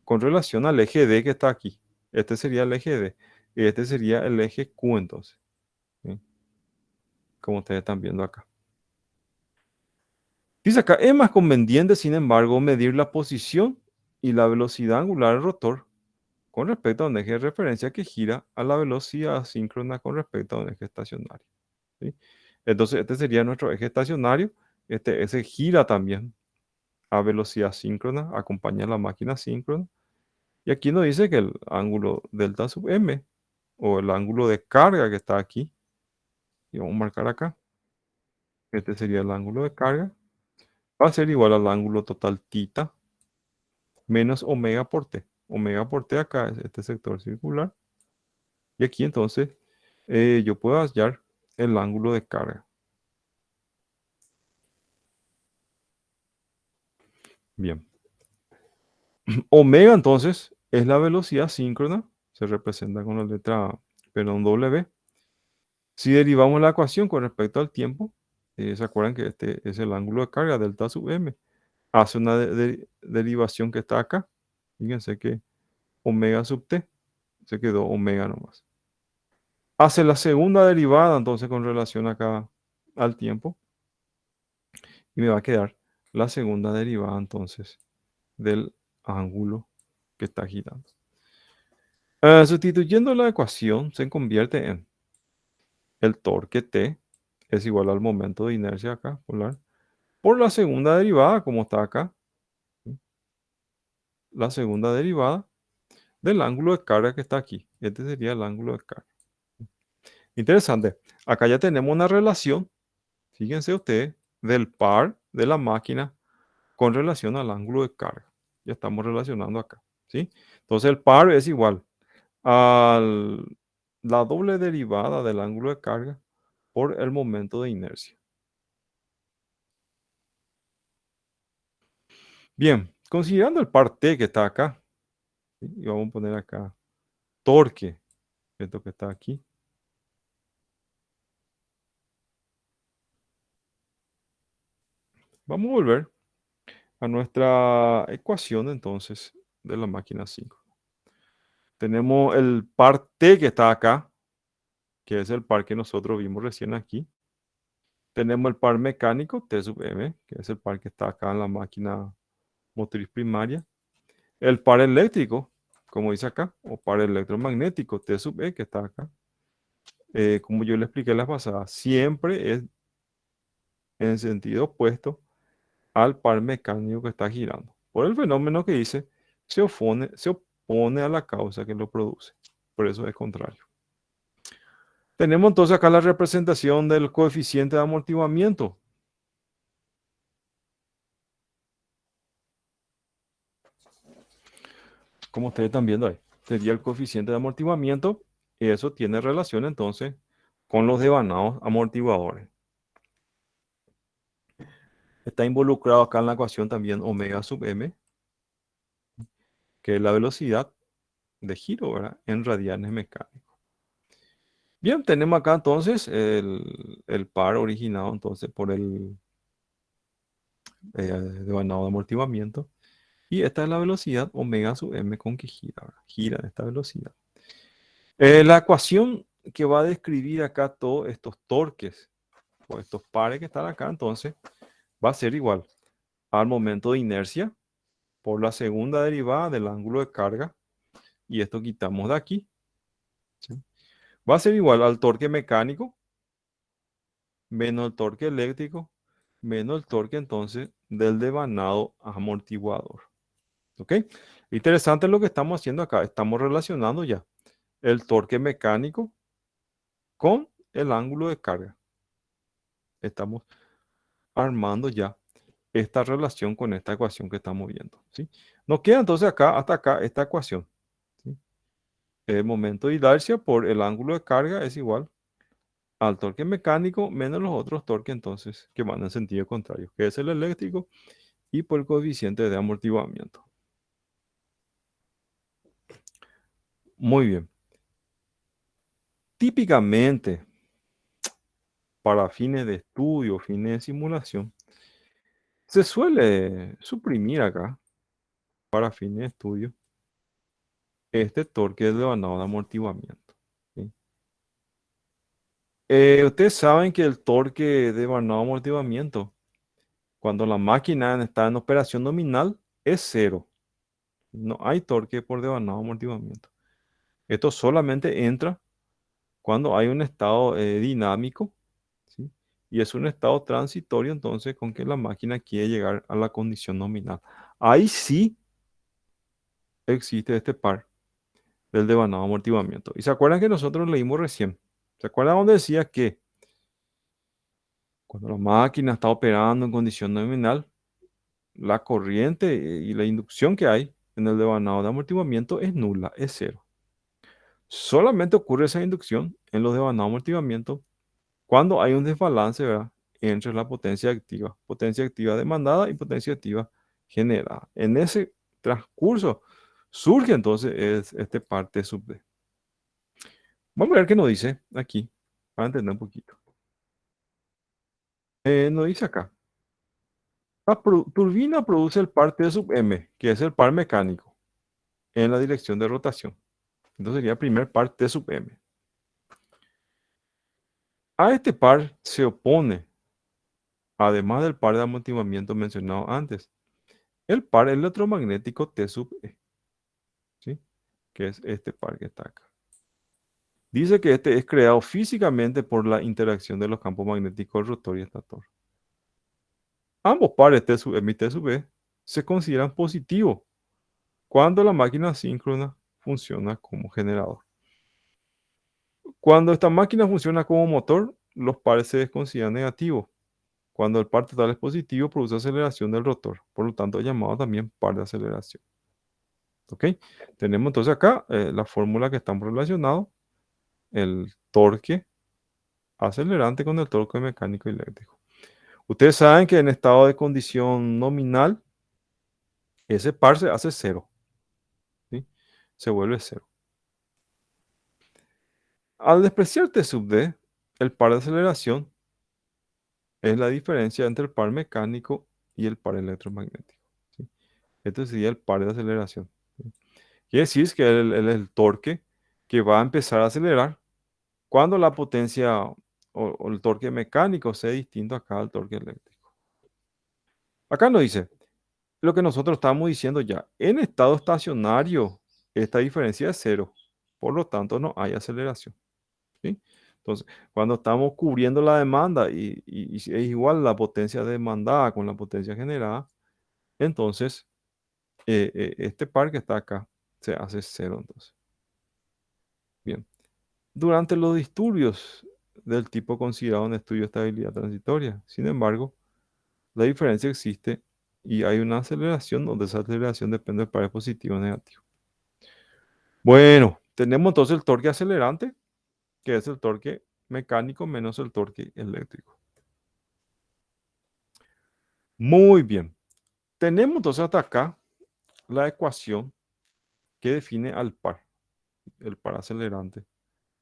con relación al eje D que está aquí. Este sería el eje D y este sería el eje Q entonces, ¿sí?, como ustedes están viendo acá. Dice acá, es más conveniente, sin embargo, medir la posición y la velocidad angular del rotor con respecto a un eje de referencia que gira a la velocidad asíncrona con respecto a un eje estacionario, ¿sí? Entonces, este sería nuestro eje estacionario. Ese gira también a velocidad síncrona, acompaña a la máquina síncrona. Y aquí nos dice que el ángulo delta sub m, o el ángulo de carga que está aquí, y vamos a marcar acá, este sería el ángulo de carga, va a ser igual al ángulo total θ menos omega por t. Omega por t acá es este sector circular. Y aquí entonces yo puedo hallar el ángulo de carga. Bien. Omega entonces es la velocidad síncrona. Se representa con la letra, perdón, W. Si derivamos la ecuación con respecto al tiempo, ¿se acuerdan que este es el ángulo de carga, delta sub m? Hace una derivación que está acá. Fíjense que omega sub t, se quedó omega nomás. Hace la segunda derivada entonces con relación acá al tiempo. Y me va a quedar la segunda derivada entonces del ángulo que está girando. Sustituyendo la ecuación se convierte en el torque T es igual al momento de inercia acá, polar, por la segunda derivada, como está acá, ¿sí?, la segunda derivada del ángulo de carga que está aquí. Este sería el ángulo de carga. Interesante. Acá ya tenemos una relación, fíjense ustedes, del par de la máquina con relación al ángulo de carga. Ya estamos relacionando acá, ¿sí? Entonces el par es igual a la doble derivada del ángulo de carga por el momento de inercia. Bien, considerando el par T que está acá, ¿sí?, y vamos a poner acá torque, esto que está aquí. Vamos a volver a nuestra ecuación entonces de la máquina 5. Tenemos el par T que está acá, que es el par que nosotros vimos recién aquí. Tenemos el par mecánico, T sub m, que es el par que está acá en la máquina motriz primaria. El par eléctrico, como dice acá, o par electromagnético, T sub E, que está acá. Como yo le expliqué la pasada, siempre es en sentido opuesto al par mecánico que está girando. Por el fenómeno que dice, se opone a la causa que lo produce. Por eso es contrario. Tenemos entonces acá la representación del coeficiente de amortiguamiento. Como ustedes están viendo ahí, sería el coeficiente de amortiguamiento y eso tiene relación entonces con los devanados amortiguadores. Está involucrado acá en la ecuación también omega sub m, que es la velocidad de giro, ¿verdad?, en radianes mecánicos. Bien, tenemos acá entonces el par originado entonces por el devanado de amortiguamiento. Y esta es la velocidad omega sub m con que gira, ¿verdad? Gira en esta velocidad. La ecuación que va a describir acá todos estos torques o estos pares que están acá, entonces, va a ser igual al momento de inercia por la segunda derivada del ángulo de carga. Y esto quitamos de aquí, ¿sí? Va a ser igual al torque mecánico menos el torque eléctrico menos el torque entonces del devanado amortiguador. ¿Ok? Interesante lo que estamos haciendo acá. Estamos relacionando ya el torque mecánico con el ángulo de carga. Estamos armando ya esta relación con esta ecuación que estamos viendo, ¿sí? Nos queda entonces acá, hasta acá, esta ecuación, ¿sí? El momento de inercia por el ángulo de carga es igual al torque mecánico menos los otros torques entonces que van en sentido contrario, que es el eléctrico y por el coeficiente de amortiguamiento. Muy bien. Típicamente, para fines de estudio, fines de simulación, se suele suprimir acá, para fines de estudio, este torque de devanado de amortiguamiento, ¿sí? Ustedes saben que el torque de devanado de amortiguamiento, cuando la máquina está en operación nominal, es cero. No hay torque por devanado de amortiguamiento. Esto solamente entra cuando hay un estado dinámico, ¿sí? Y es un estado transitorio, entonces, con que la máquina quiere llegar a la condición nominal. Ahí sí existe este par del devanado amortiguamiento. ¿Y se acuerdan que nosotros leímos recién? ¿Se acuerdan donde decía que cuando la máquina está operando en condición nominal, la corriente y la inducción que hay en el devanado de amortiguamiento es nula, es cero? Solamente ocurre esa inducción en los devanados de amortiguamiento cuando hay un desbalance, ¿verdad?, entre la potencia activa demandada y potencia activa generada. En ese transcurso surge entonces este parte sub D. Vamos a ver qué nos dice aquí, para entender un poquito. Nos dice acá, la turbina produce el par T sub M, que es el par mecánico, en la dirección de rotación. Entonces sería el primer par T sub M. A este par se opone, además del par de amortiguamiento mencionado antes, el par electromagnético T sub E, ¿sí?, que es este par que está acá. Dice que este es creado físicamente por la interacción de los campos magnéticos rotor y estator. Ambos pares T sub M y T sub E se consideran positivos cuando la máquina síncrona funciona como generador. Cuando esta máquina funciona como motor, los pares se consideran negativos. Cuando el par total es positivo, produce aceleración del rotor, por lo tanto es llamado también par de aceleración. ¿Ok? Tenemos entonces acá la fórmula que estamos relacionados, el torque acelerante con el torque mecánico eléctrico. Ustedes saben que en estado de condición nominal, ese par se hace cero, ¿sí? Se vuelve cero. Al despreciar T sub D, el par de aceleración es la diferencia entre el par mecánico y el par electromagnético, ¿sí? Este sería el par de aceleración, ¿sí? Quiere decir que el torque que va a empezar a acelerar cuando la potencia o el torque mecánico sea distinto acá al torque eléctrico. Acá nos dice, lo que nosotros estamos diciendo ya, en estado estacionario, esta diferencia es cero, por lo tanto no hay aceleración, ¿sí? Entonces, cuando estamos cubriendo la demanda y si es igual la potencia demandada con la potencia generada, entonces este par que está acá se hace cero entonces. Bien. Durante los disturbios del tipo considerado en estudio de estabilidad transitoria, sin embargo, la diferencia existe y hay una aceleración donde esa aceleración depende del par positivo o negativo. Bueno, tenemos entonces el torque acelerante, que es el torque mecánico menos el torque eléctrico. Muy bien. Tenemos entonces hasta acá la ecuación que define al par, el par acelerante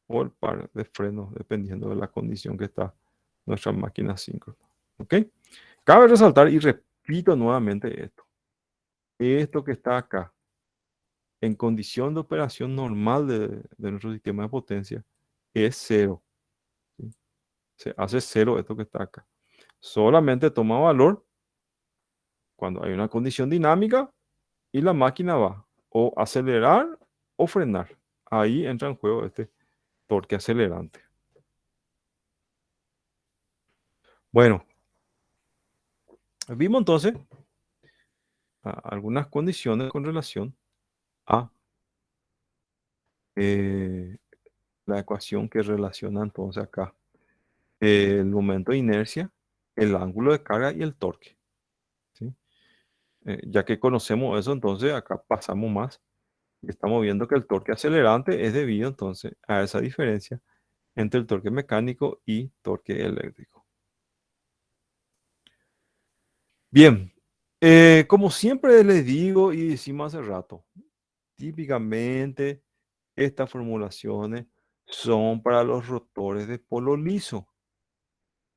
o el par de frenos, dependiendo de la condición que está nuestra máquina síncrona. ¿Ok? Cabe resaltar y repito nuevamente esto. Esto que está acá, en condición de operación normal de nuestro sistema de potencia, es cero, ¿sí? Se hace cero esto que está acá. Solamente toma valor cuando hay una condición dinámica y la máquina va o acelerar o frenar. Ahí entra en juego este torque acelerante. Bueno, vimos entonces algunas condiciones con relación a eh, la ecuación que relaciona entonces acá el momento de inercia, el ángulo de carga y el torque. Ya que conocemos eso, entonces acá pasamos más y estamos viendo que el torque acelerante es debido entonces a esa diferencia entre el torque mecánico y torque eléctrico. Bien, como siempre les digo y decimos hace rato, típicamente estas formulaciones son para los rotores de polo liso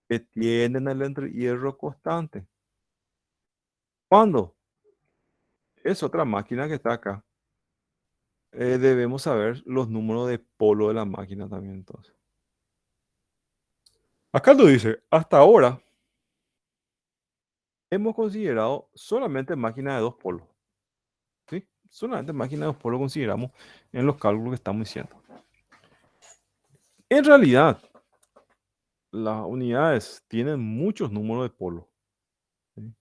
que tienen el entrehierro constante. ¿Cuándo? Es otra máquina que está acá. Debemos saber los números de polo de la máquina también entonces. Acá lo dice, hasta ahora hemos considerado solamente máquinas de dos polos. ¿Sí? Solamente máquinas de dos polos consideramos en los cálculos que estamos diciendo. En realidad, las unidades tienen muchos números de polos. ¿Sí?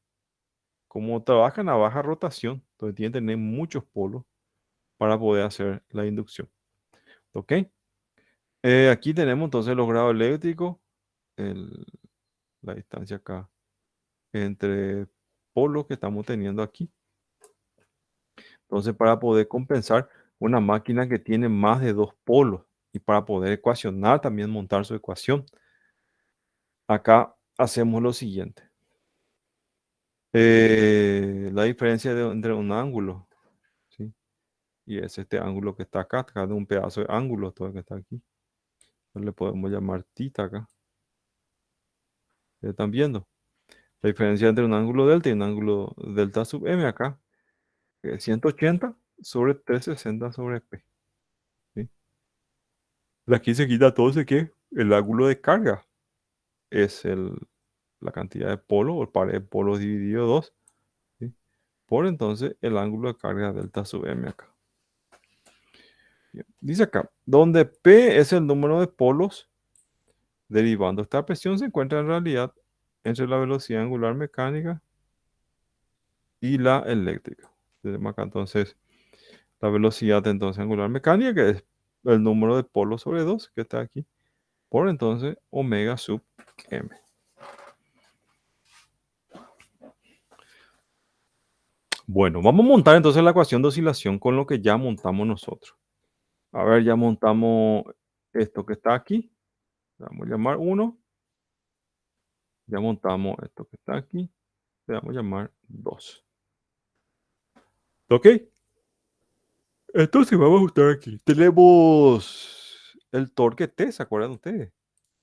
Como trabajan a baja rotación, entonces tienen que tener muchos polos para poder hacer la inducción. ¿Ok? Aquí tenemos entonces los grados eléctricos, el- la distancia acá entre polos que estamos teniendo aquí. Entonces, para poder compensar una máquina que tiene más de dos polos y para poder ecuacionar, también montar su ecuación, acá hacemos lo siguiente. La diferencia entre un ángulo, ¿sí? Y es este ángulo que está acá de un pedazo de ángulo, todo el que está aquí. Le podemos llamar tita acá. ¿Están viendo? La diferencia entre un ángulo delta y un ángulo delta sub m acá, que es 180 sobre 360 sobre P. ¿Sí? De aquí se quita todo ese que el ángulo de carga es la cantidad de polos o pared de polos dividido 2, ¿sí? Por entonces el ángulo de carga delta sub m acá. Bien. Dice acá, donde P es el número de polos, derivando esta presión se encuentra en realidad entre la velocidad angular mecánica y la eléctrica. Tenemos acá entonces la velocidad entonces angular mecánica, que es el número de polos sobre 2 que está aquí, por entonces omega sub m. Bueno, vamos a montar entonces la ecuación de oscilación con lo que ya montamos nosotros. A ver, ya montamos esto que está aquí. Le vamos a llamar 1. Ya montamos esto que está aquí. Le vamos a llamar 2. ¿Ok? Entonces vamos a ajustar aquí. Tenemos el torque T, ¿se acuerdan ustedes?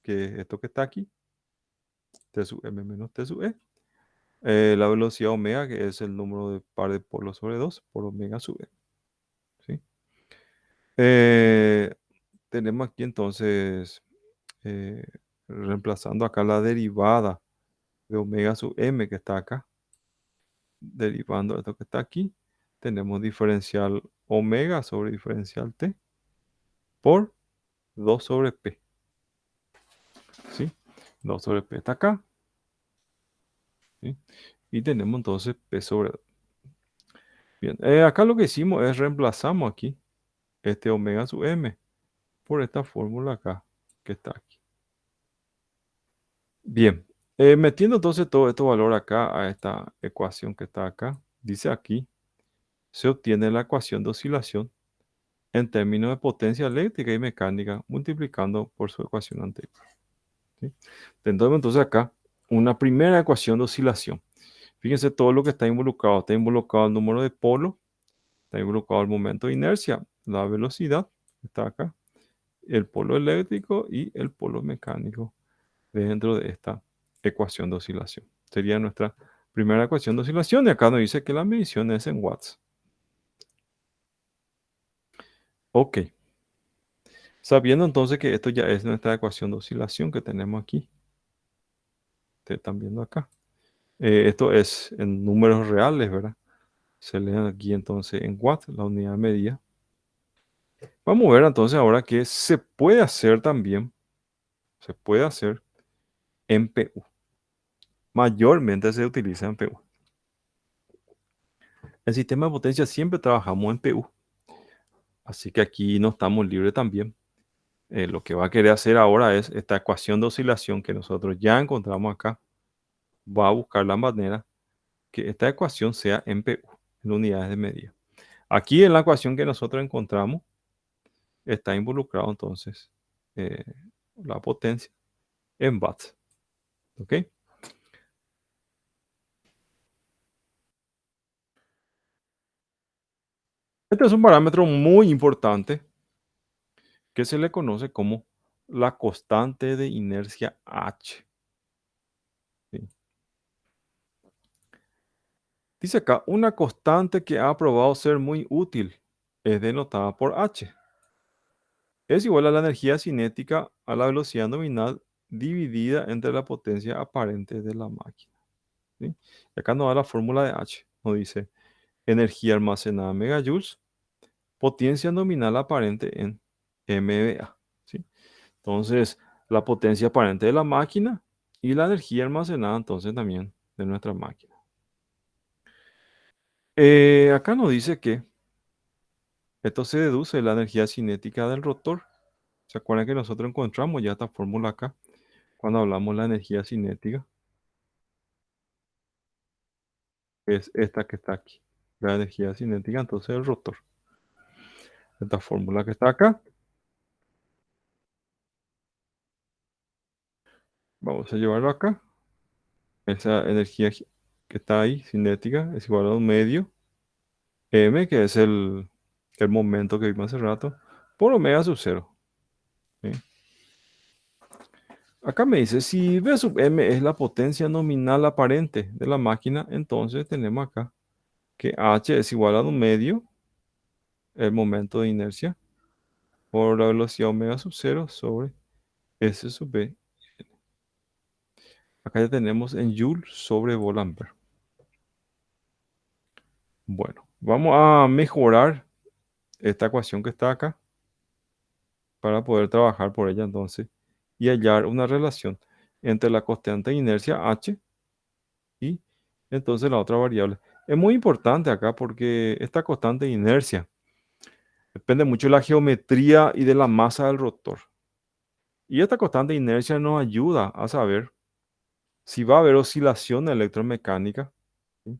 Que esto que está aquí, T sub m menos T sub e. La velocidad omega, que es el número de par de polos sobre 2 por omega sub e. ¿Sí? Eh, Tenemos aquí entonces, eh, reemplazando acá la derivada de omega sub m que está acá, derivando esto que está aquí, tenemos diferencial omega sobre diferencial t por 2 sobre p. ¿Sí? 2 sobre p está acá. ¿Sí? Y tenemos entonces p sobre 2. Bien, acá lo que hicimos es reemplazamos aquí este omega sub m por esta fórmula acá que está aquí. Bien, metiendo entonces todo este valor acá a esta ecuación que está acá, dice aquí, se obtiene la ecuación de oscilación en términos de potencia eléctrica y mecánica multiplicando por su ecuación anterior. ¿Sí? Entonces acá una primera ecuación de oscilación. Fíjense todo lo que está involucrado. Está involucrado el número de polos, está involucrado el momento de inercia, la velocidad, está acá, el polo eléctrico y el polo mecánico dentro de esta ecuación de oscilación. Sería nuestra primera ecuación de oscilación y acá nos dice que la medición es en watts. Ok. Sabiendo entonces que esto ya es nuestra ecuación de oscilación que tenemos aquí. Ustedes están viendo acá. Esto es en números reales, ¿verdad? Se leen aquí entonces en watts, la unidad de medida. Vamos a ver entonces ahora que se puede hacer también, se puede hacer en PU. Mayormente se utiliza en PU. El sistema de potencia siempre trabajamos en PU. Así que aquí no estamos libres también. Lo que va a querer hacer ahora es esta ecuación de oscilación que nosotros ya encontramos acá. Va a buscar la manera que esta ecuación sea en PU, en unidades de medida. Aquí en la ecuación que nosotros encontramos está involucrado entonces eh, la potencia en watts. ¿Ok? Este es un parámetro muy importante que se le conoce como la constante de inercia H. ¿Sí? Dice acá, una constante que ha probado ser muy útil es denotada por H. Es igual a la energía cinética a la velocidad nominal dividida entre la potencia aparente de la máquina. ¿Sí? Y acá nos da la fórmula de H. Nos dice energía almacenada en megajoules, potencia nominal aparente en MVA. ¿Sí? Entonces, la potencia aparente de la máquina y la energía almacenada entonces también de nuestra máquina. Acá nos dice que esto se deduce de la energía cinética del rotor. ¿Se acuerdan que nosotros encontramos ya esta fórmula acá cuando hablamos de la energía cinética? Es esta que está aquí, la energía cinética entonces del rotor. Esta fórmula que está acá, vamos a llevarlo acá. Esa energía que está ahí, cinética, es igual a un medio m, que es el momento que vimos hace rato, por omega sub cero. ¿Sí? Acá me dice, si V sub m es la potencia nominal aparente de la máquina, entonces tenemos acá que h es igual a un medio, el momento de inercia, por la velocidad omega sub cero sobre s sub v. Acá ya tenemos en Joule sobre Volamper. Bueno, vamos a mejorar esta ecuación que está acá para poder trabajar por ella entonces y hallar una relación entre la constante de inercia h y entonces la otra variable. Es muy importante acá porque esta constante de inercia depende mucho de la geometría y de la masa del rotor. Y esta constante de inercia nos ayuda a saber si va a haber oscilación electromecánica, ¿sí?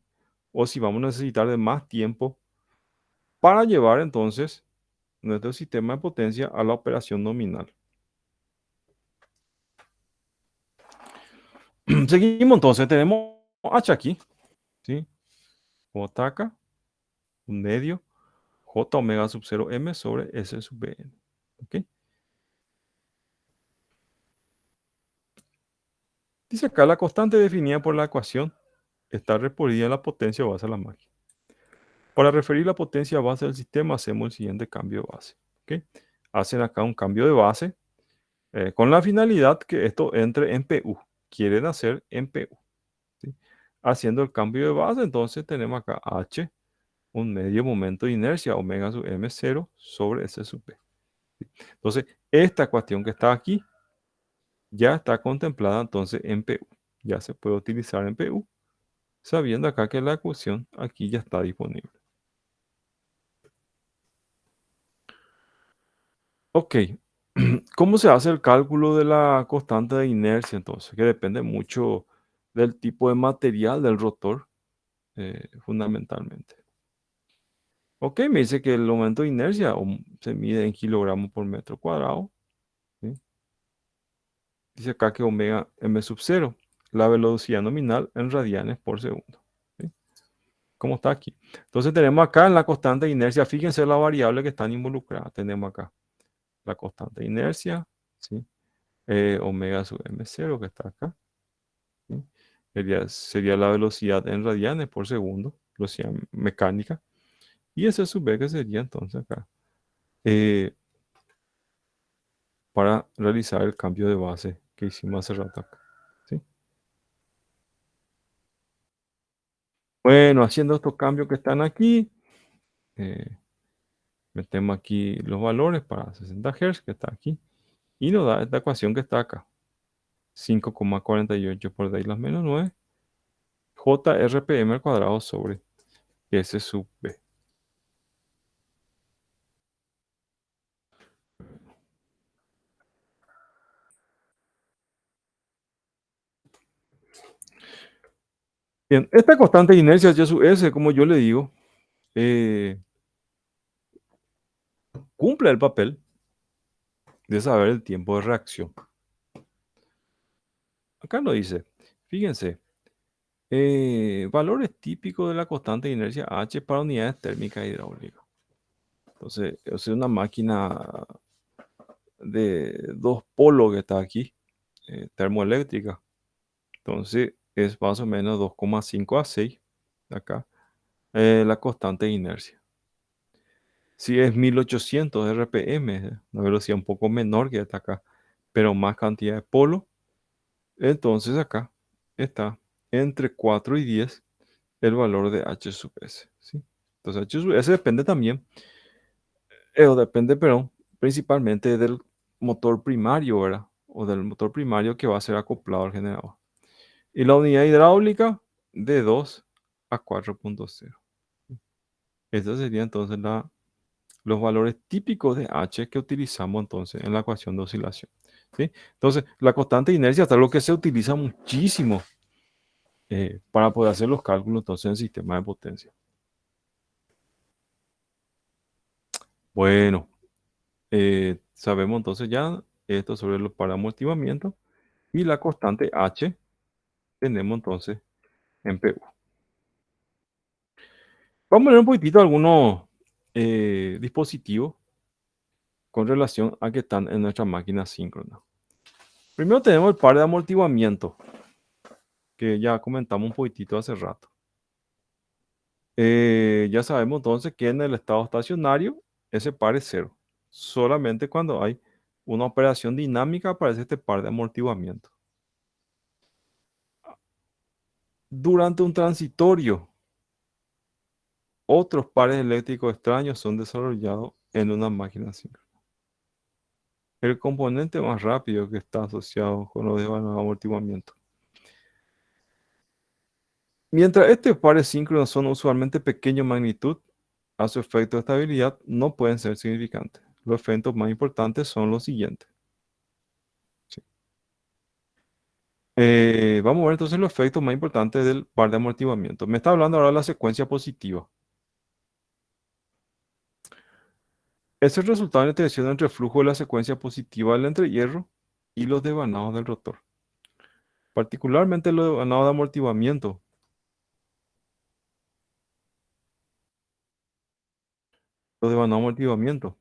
O si vamos a necesitar de más tiempo para llevar entonces nuestro sistema de potencia a la operación nominal. Seguimos entonces, tenemos H aquí, ¿sí? J acá, un medio, J omega sub 0 M sobre S sub Bn. ¿Ok? Dice acá, la constante definida por la ecuación está repartida en la potencia base de la máquina. Para referir la potencia base del sistema, hacemos el siguiente cambio de base. ¿Ok? Hacen acá un cambio de base con la finalidad que esto entre en PU. Quieren hacer en PU. ¿Sí? Haciendo el cambio de base, entonces tenemos acá H, un medio momento de inercia, omega sub m0 sobre S sub p. Entonces, esta cuestión que está aquí ya está contemplada entonces en PU. Ya se puede utilizar en PU, sabiendo acá que la ecuación aquí ya está disponible. Ok, ¿cómo se hace el cálculo de la constante de inercia entonces? Que depende mucho del tipo de material del rotor, fundamentalmente. Ok, me dice que el momento de inercia se mide en kilogramos por metro cuadrado. ¿Sí? Dice acá que omega m sub 0, la velocidad nominal en radianes por segundo. ¿Sí? ¿Cómo está aquí? Entonces tenemos acá en la constante de inercia, fíjense la variable que están involucradas. Tenemos acá la constante de inercia, ¿sí? Omega sub m0 que está acá. ¿Sí? Sería la velocidad en radianes por segundo, velocidad mecánica. Y ese sub b que sería entonces acá. Para realizar el cambio de base que hicimos hace rato acá. ¿Sí? Bueno, haciendo estos cambios que están aquí, eh, metemos aquí los valores para 60 Hz que está aquí y nos da esta ecuación que está acá. 5,48 por 10 a la menos 9 JRPM al cuadrado sobre S sub B. Bien, esta constante de inercia H sub S, como yo le digo, eh, cumple el papel de saber el tiempo de reacción. Acá lo dice, fíjense, valores típicos de la constante de inercia H para unidades térmicas hidráulicas. Entonces, es una máquina de dos polos que está aquí, termoeléctrica. Entonces, es más o menos 2,5 a 6 acá, la constante de inercia. Si es 1800 RPM, una velocidad un poco menor que está acá, pero más cantidad de polo, entonces acá está entre 4 y 10 el valor de H sub S, ¿sí? Entonces H sub S depende también, o depende, pero principalmente del motor primario, ¿verdad? O del motor primario que va a ser acoplado al generador. Y la unidad hidráulica de 2 a 4,0. Estos serían entonces los valores típicos de H que utilizamos entonces en la ecuación de oscilación, ¿sí? Entonces, la constante de inercia es algo que se utiliza muchísimo para poder hacer los cálculos entonces en sistema de potencia. Bueno, sabemos entonces ya esto sobre los paramortiguamientos y la constante H tenemos entonces en PU. Vamos a ver un poquitito algunos dispositivos con relación a que están en nuestra máquina síncrona. Primero tenemos el par de amortiguamiento, que ya comentamos un poquitito hace rato. Ya sabemos entonces que en el estado estacionario ese par es cero. Solamente cuando hay una operación dinámica aparece este par de amortiguamiento. Durante un transitorio, otros pares eléctricos extraños son desarrollados en una máquina síncrona. El componente más rápido que está asociado con los desvanados de amortiguamiento. Mientras estos pares síncronos son usualmente pequeños en magnitud, a su efecto de estabilidad no pueden ser significantes. Los efectos más importantes son los siguientes. Sí. Vamos a ver entonces los efectos más importantes del par de amortiguamiento. Me está hablando ahora de la secuencia positiva. Es el resultado de la interacción entre el flujo de la secuencia positiva del entrehierro y los devanados del rotor. Particularmente los devanados de amortiguamiento. Los devanados de amortiguamiento.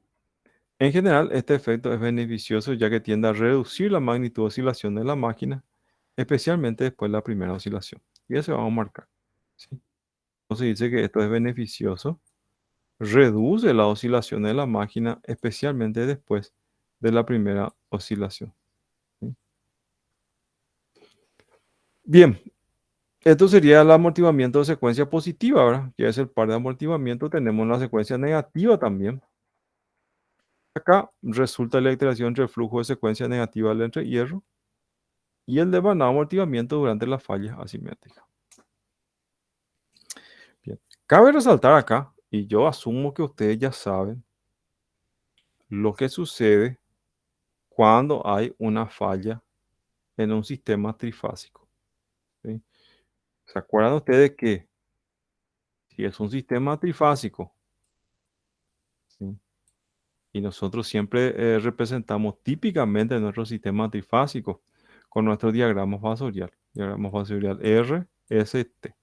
En general, este efecto es beneficioso ya que tiende a reducir la magnitud de oscilación de la máquina, especialmente después de la primera oscilación. Y eso vamos a marcar, ¿sí? Entonces dice que esto es beneficioso, reduce la oscilación de la máquina, especialmente después de la primera oscilación, ¿sí? Bien, esto sería el amortiguamiento de secuencia positiva, ¿verdad? Que es el par de amortiguamiento. Tenemos la secuencia negativa también. Acá resulta la iteración entre el flujo de secuencia negativa del entrehierro y el devanado amortiguamiento durante las fallas asimétricas. Bien. Cabe resaltar acá, y yo asumo que ustedes ya saben, lo que sucede cuando hay una falla en un sistema trifásico, ¿sí? ¿Se acuerdan ustedes que si es un sistema trifásico, ¿sí? Y nosotros siempre representamos típicamente nuestro sistema trifásico con nuestro diagrama fasorial RST.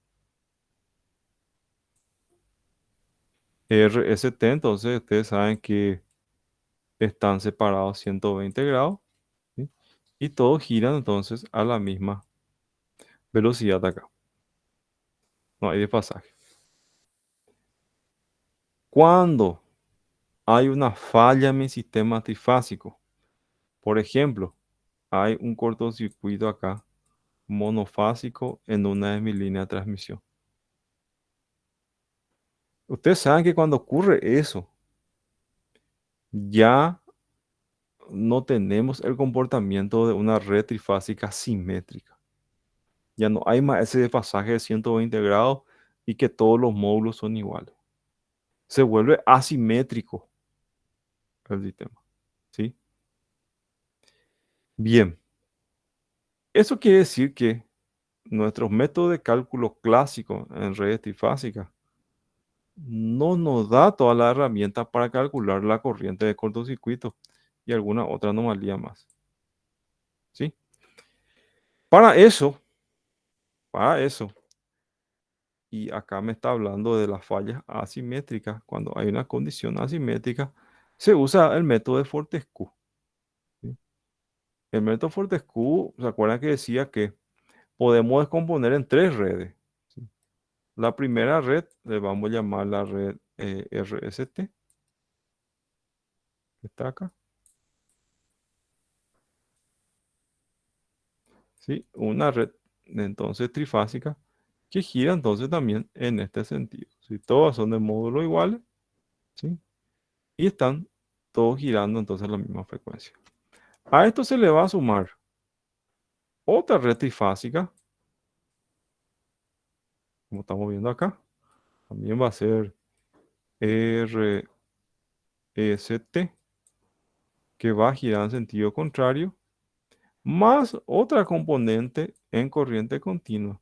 RST, entonces ustedes saben que están separados 120 grados, ¿sí? Y todos giran entonces a la misma velocidad acá. No hay desfasaje. Cuando hay una falla en mi sistema trifásico, por ejemplo, hay un cortocircuito acá, monofásico en una de mis líneas de transmisión. Ustedes saben que cuando ocurre eso, ya no tenemos el comportamiento de una red trifásica simétrica. Ya no hay más ese desfasaje de 120 grados y que todos los módulos son iguales. Se vuelve asimétrico el sistema, ¿sí? Bien, eso quiere decir que nuestros métodos de cálculo clásicos en redes trifásicas no nos da todas las herramientas para calcular la corriente de cortocircuito y alguna otra anomalía más. ¿Sí? Para eso, para eso, y acá me está hablando de las fallas asimétricas, cuando hay una condición asimétrica, se usa el método de Fortescue. ¿Sí? El método Fortescue, ¿se acuerdan que decía que podemos descomponer en tres redes? ¿Sí? La primera red le vamos a llamar la red RST, que está acá. ¿Sí? Una red entonces trifásica que gira entonces también en este sentido. Si todas son de módulo iguales, ¿sí? Y están todos girando entonces a la misma frecuencia. A esto se le va a sumar otra red trifásica, como estamos viendo acá. También va a ser RST, que va a girar en sentido contrario, más otra componente en corriente continua.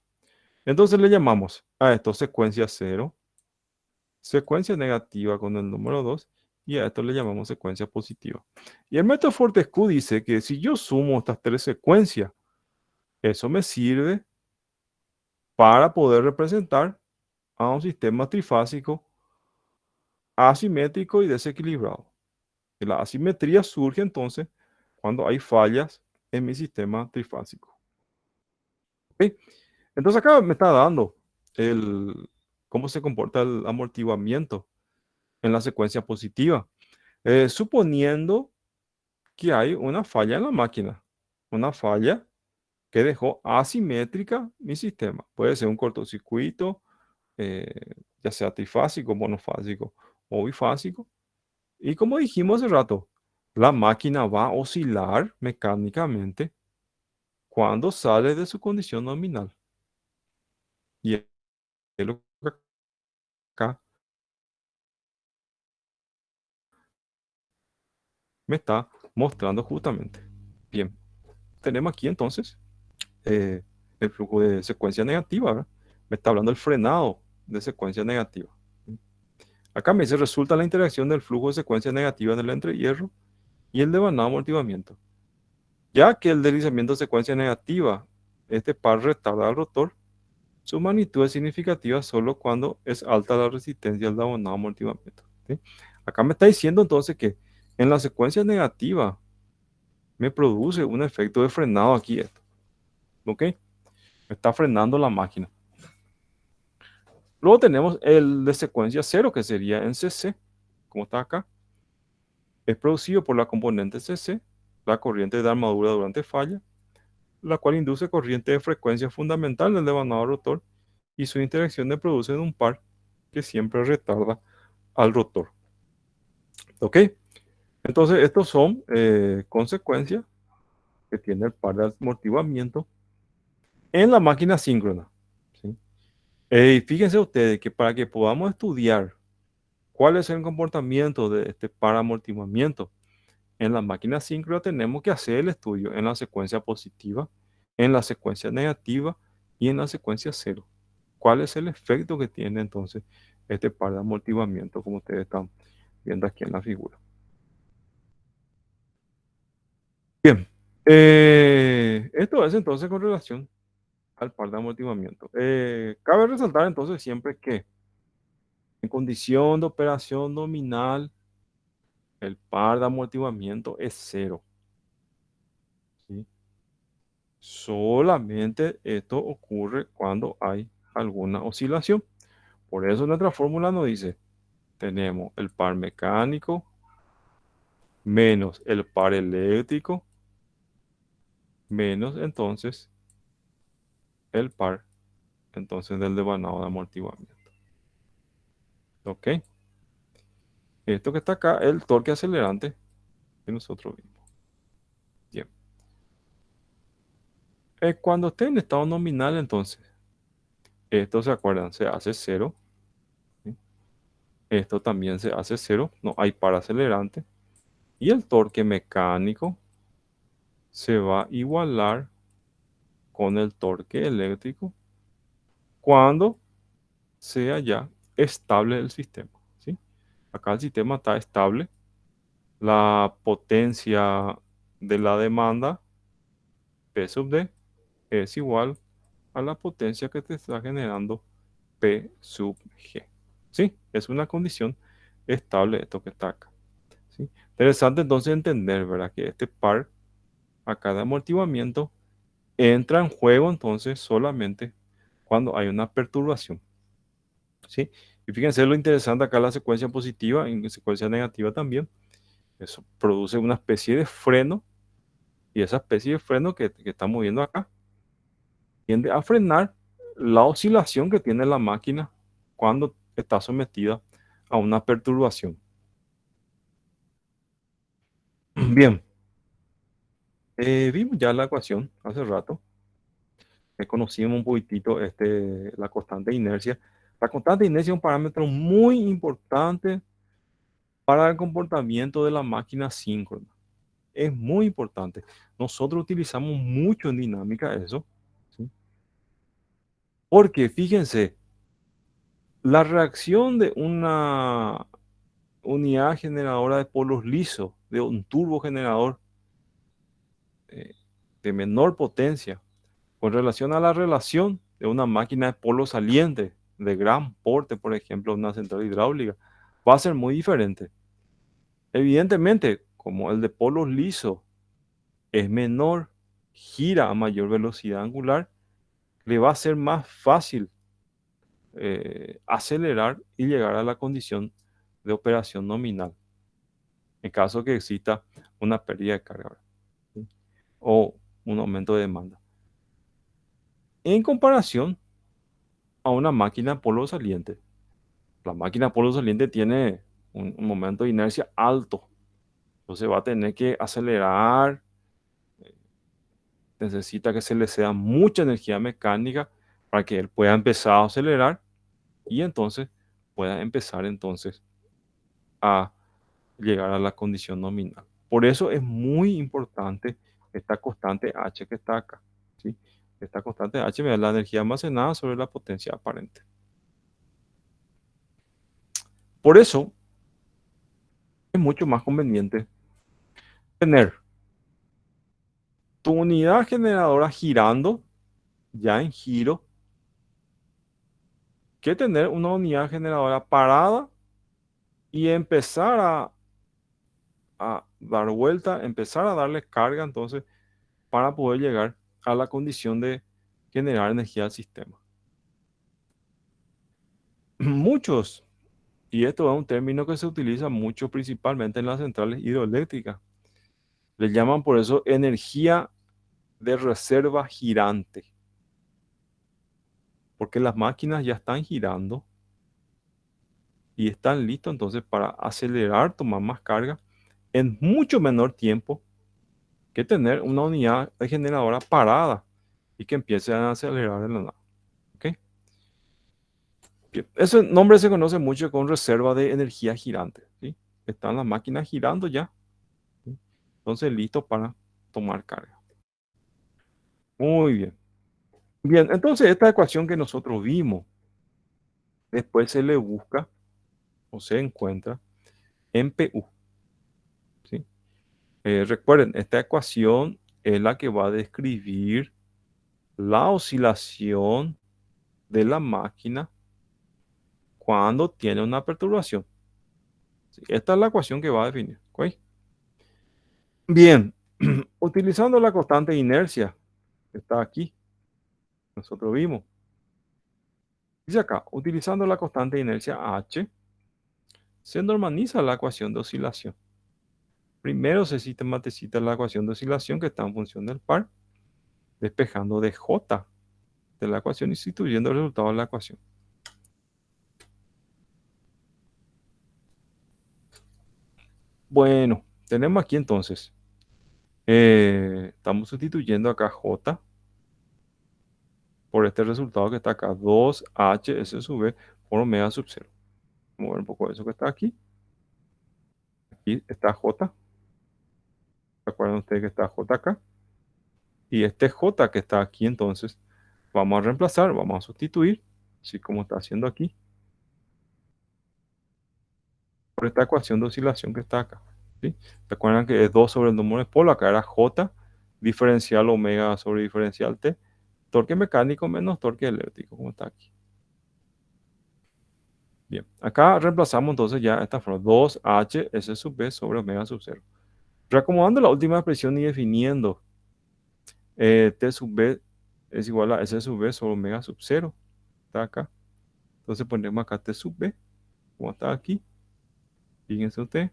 Entonces le llamamos a esto secuencia cero, secuencia negativa con el número 2 y a esto le llamamos secuencia positiva. Y el método Fortescue dice que si yo sumo estas tres secuencias, eso me sirve para poder representar a un sistema trifásico asimétrico y desequilibrado. Y la asimetría surge entonces cuando hay fallas en mi sistema trifásico. ¿Ok? Entonces acá me está dando cómo se comporta el amortiguamiento en la secuencia positiva. Suponiendo que hay una falla en la máquina, una falla que dejó asimétrica mi sistema. Puede ser un cortocircuito, eh, ya sea trifásico, monofásico o bifásico. Y como dijimos hace rato, la máquina va a oscilar mecánicamente cuando sale de su condición nominal. Y es lo que acá me está mostrando justamente. Bien, tenemos aquí entonces eh, el flujo de secuencia negativa, ¿verdad? Me está hablando el frenado de secuencia negativa. Acá me dice, resulta la interacción del flujo de secuencia negativa en el entrehierro y el devanado amortiguamiento. Ya que el deslizamiento de secuencia negativa, este par retarda al rotor, su magnitud es significativa solo cuando es alta la resistencia al devanado amortiguamiento. ¿Sí? Acá me está diciendo entonces que en la secuencia negativa me produce un efecto de frenado aquí esto. ¿Ok? Me está frenando la máquina. Luego tenemos el de secuencia cero, que sería en CC, como está acá. Es producido por la componente CC, la corriente de armadura durante falla, la cual induce corriente de frecuencia fundamental del devanado rotor y su interacción de produce en un par que siempre retarda al rotor. ¿Ok? Entonces, estos son consecuencias que tiene el par de amortiguamiento en la máquina síncrona. ¿Sí? Y fíjense ustedes que para que podamos estudiar cuál es el comportamiento de este par amortiguamiento en la máquina síncrona, tenemos que hacer el estudio en la secuencia positiva, en la secuencia negativa y en la secuencia cero. ¿Cuál es el efecto que tiene entonces este par de amortiguamiento, como ustedes están viendo aquí en la figura? Bien, esto es entonces con relación al par de amortiguamiento. Cabe resaltar entonces siempre que en condición de operación nominal, el par de amortiguamiento es cero. ¿Sí? Solamente esto ocurre cuando hay alguna oscilación. Por eso nuestra fórmula nos dice, tenemos el par mecánico menos el par eléctrico menos entonces el par entonces del devanado de amortiguamiento. ¿Ok? Esto que está acá es el torque acelerante que nosotros vimos. Bien. Cuando esté en estado nominal entonces, esto se acuerdan, se hace cero. ¿Sí? Esto también se hace cero, no hay par acelerante. Y el torque mecánico se va a igualar con el torque eléctrico cuando sea ya estable el sistema, ¿sí? Acá el sistema está estable, la potencia de la demanda, P sub D, es igual a la potencia que te está generando P sub G, ¿sí? Es una condición estable esto que está acá, ¿sí? Interesante entonces entender, ¿verdad? Que este par acá de amortiguamiento entra en juego entonces solamente cuando hay una perturbación, ¿sí? Y fíjense lo interesante acá la secuencia positiva y secuencia negativa también. Eso produce una especie de freno y esa especie de freno que estamos viendo acá tiende a frenar la oscilación que tiene la máquina cuando está sometida a una perturbación. Bien, vimos ya la ecuación hace rato, conocimos un poquitito la constante de inercia. La constante de inercia es un parámetro muy importante para el comportamiento de la máquina síncrona. Es muy importante. Nosotros utilizamos mucho en dinámica eso, ¿sí? Porque fíjense, la reacción de una unidad generadora de polos lisos, de un turbogenerador eh, de menor potencia, con relación a la relación de una máquina de polo saliente de gran porte, por ejemplo, una central hidráulica, va a ser muy diferente. Evidentemente, como el de polos lisos es menor, gira a mayor velocidad angular, le va a ser más fácil acelerar y llegar a la condición de operación nominal, en caso que exista una pérdida de carga, ¿sí? O un aumento de demanda. En comparación a una máquina polo saliente, la máquina polo saliente tiene un momento de inercia alto, entonces va a tener que acelerar, necesita que se le sea mucha energía mecánica para que él pueda empezar a acelerar y entonces pueda empezar entonces a llegar a la condición nominal. Por eso es muy importante esta constante H que está acá, ¿sí? Esta constante H me da la energía almacenada sobre la potencia aparente. Por eso es mucho más conveniente tener tu unidad generadora girando ya en giro que tener una unidad generadora parada y empezar a dar vuelta, empezar a darle carga entonces para poder llegar a la condición de generar energía al sistema. Muchos, y esto es un término que se utiliza mucho principalmente en las centrales hidroeléctricas, le llaman por eso energía de reserva girante, porque las máquinas ya están girando y están listos entonces para acelerar, tomar más carga en mucho menor tiempo que tener una unidad de generadora parada y que empiece a acelerar de la nada. ¿Ok? Bien, ese nombre se conoce mucho con reserva de energía girante, ¿sí? Están las máquinas girando ya, ¿sí? Entonces listos para tomar carga. Muy bien. Bien, entonces esta ecuación que nosotros vimos, después se le busca o se encuentra en PU, ¿sí? Recuerden, esta ecuación es la que va a describir la oscilación de la máquina cuando tiene una perturbación. ¿Sí? Esta es la ecuación que va a definir. ¿Ok? Bien, utilizando la constante de inercia que está aquí, nosotros vimos. Dice acá, utilizando la constante de inercia H, se normaliza la ecuación de oscilación. Primero se sistematiza la ecuación de oscilación que está en función del par, despejando de J de la ecuación y sustituyendo el resultado de la ecuación. Bueno, tenemos aquí entonces, estamos sustituyendo acá J por este resultado que está acá, 2HS sub B por omega sub 0. Vamos a ver un poco de eso que está aquí. Aquí está J. ¿Se acuerdan ustedes que está J acá? Y este J que está aquí, entonces, vamos a reemplazar, vamos a sustituir, así como está haciendo aquí, por esta ecuación de oscilación que está acá. ¿Sí? Recuerdan que es 2 sobre el número de polo, acá era J, diferencial omega sobre diferencial T, torque mecánico menos torque eléctrico, como está aquí. Bien, acá reemplazamos entonces ya esta forma, 2H S sub B sobre omega sub 0. Reacomodando la última expresión y definiendo T sub B es igual a S sub B sobre omega sub 0, está acá. Entonces ponemos acá T sub B, como está aquí. Fíjense usted.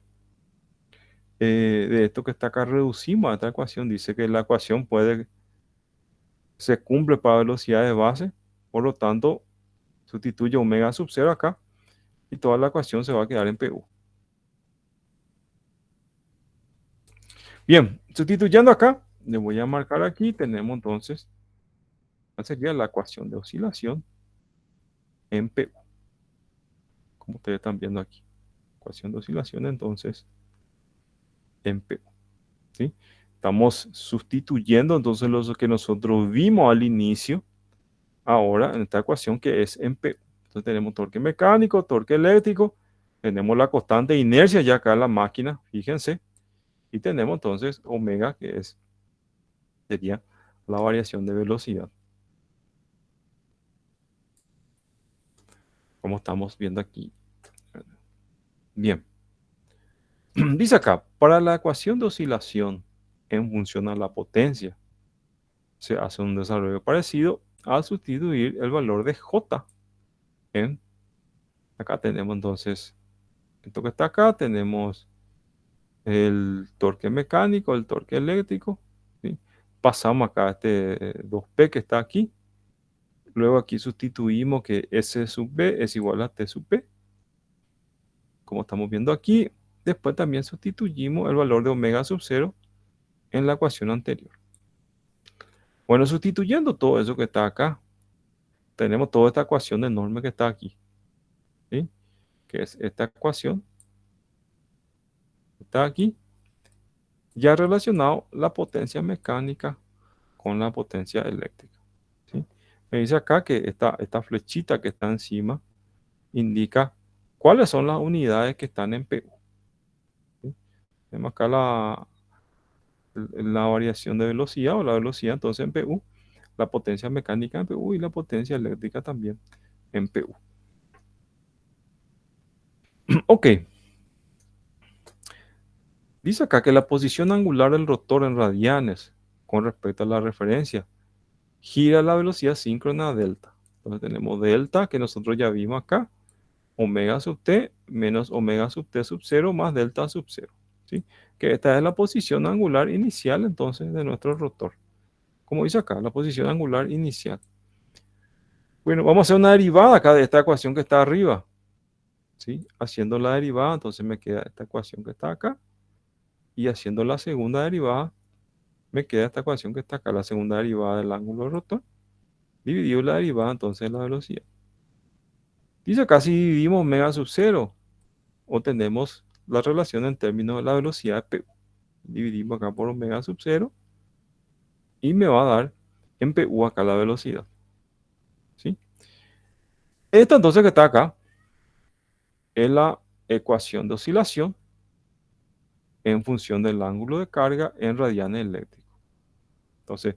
De esto que está acá reducimos a esta ecuación. Dice que la ecuación se cumple para velocidades base. Por lo tanto, sustituye omega sub 0 acá. Y toda la ecuación se va a quedar en PU. Bien, sustituyendo acá, le voy a marcar aquí. Tenemos entonces, ¿cuál sería la ecuación de oscilación en PU? Como ustedes están viendo aquí. Ecuación de oscilación entonces en PU. ¿Sí? Estamos sustituyendo entonces lo que nosotros vimos al inicio, ahora en esta ecuación que es en PU. Entonces tenemos torque mecánico, torque eléctrico, tenemos la constante de inercia ya acá en la máquina, fíjense, y tenemos entonces omega sería la variación de velocidad, como estamos viendo aquí. Bien, dice acá, para la ecuación de oscilación en función a la potencia, se hace un desarrollo parecido al sustituir el valor de J en, acá tenemos entonces, esto que está acá, tenemos el torque mecánico, el torque eléctrico, ¿sí? Pasamos acá a este 2P que está aquí, luego aquí sustituimos que S sub B es igual a T sub P, como estamos viendo aquí, después también sustituimos el valor de omega sub 0 en la ecuación anterior. Bueno, sustituyendo todo eso que está acá, tenemos toda esta ecuación enorme que está aquí, ¿sí? Que es esta ecuación que está aquí, ya relacionado la potencia mecánica con la potencia eléctrica, ¿sí? Me dice acá que esta flechita que está encima indica cuáles son las unidades que están en PU, ¿sí? Tenemos acá la variación de velocidad o la velocidad entonces en PU, la potencia mecánica en PU y la potencia eléctrica también en PU. Ok, dice acá que la posición angular del rotor en radianes con respecto a la referencia gira a la velocidad síncrona delta. Entonces tenemos delta que nosotros ya vimos acá, omega sub t menos omega sub t sub 0 más delta sub 0, ¿sí? Que esta es la posición angular inicial entonces de nuestro rotor. Como dice acá, la posición angular inicial. Bueno, vamos a hacer una derivada acá de esta ecuación que está arriba, ¿sí? Haciendo la derivada, entonces me queda esta ecuación que está acá. Y haciendo la segunda derivada, me queda esta ecuación que está acá, la segunda derivada del ángulo del rotor, dividido la derivada entonces de la velocidad. Dice acá si dividimos omega sub 0, obtenemos la relación en términos de la velocidad de PU. Dividimos acá por omega sub 0 y me va a dar en PU acá la velocidad, ¿sí? Esta entonces que está acá es la ecuación de oscilación en función del ángulo de carga en radianes eléctricos. Entonces,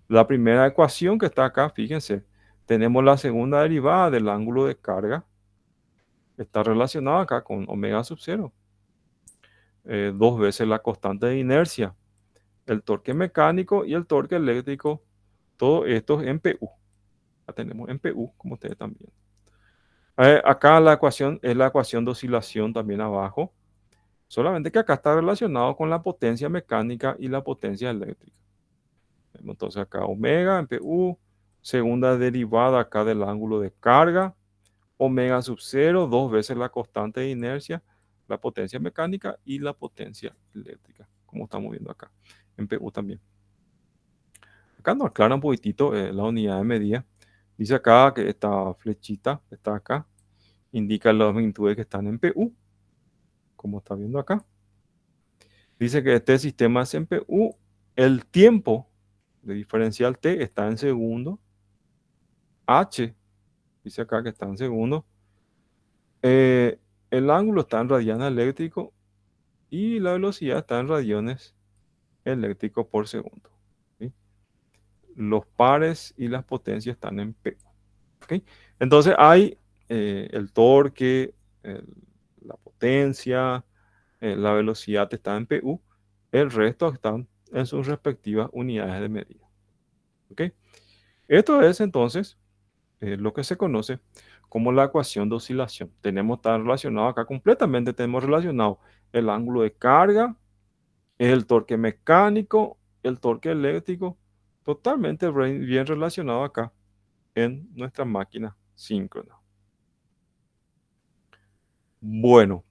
la primera ecuación que está acá, fíjense, tenemos la segunda derivada del ángulo de carga, está relacionada acá con omega sub 0, dos veces la constante de inercia, el torque mecánico y el torque eléctrico, todo esto en PU. La tenemos en PU, como ustedes también. Acá la ecuación es la ecuación de oscilación también abajo, solamente que acá está relacionado con la potencia mecánica y la potencia eléctrica. Entonces acá omega en PU, segunda derivada acá del ángulo de carga, omega sub 0, dos veces la constante de inercia, la potencia mecánica y la potencia eléctrica, como estamos viendo acá, en PU también. Acá nos aclara un poquitito la unidad de medida. Dice acá que esta flechita que está acá indica las magnitudes que están en PU, como está viendo acá. Dice que este sistema es en PU, el tiempo de diferencial t está en segundo, h, dice acá que está en segundo, eh, el ángulo está en radianes eléctricos y la velocidad está en radiones eléctricos por segundo. ¿Sí? Los pares y las potencias están en P. ¿Ok? Entonces hay el torque, el- la potencia, la velocidad está en PU, el resto están en sus respectivas unidades de medida. ¿Ok? Esto es entonces lo que se conoce como la ecuación de oscilación. Tenemos tan relacionado acá completamente, tenemos relacionado el ángulo de carga, el torque mecánico, el torque eléctrico, totalmente bien relacionado acá en nuestra máquina síncrona. Bueno,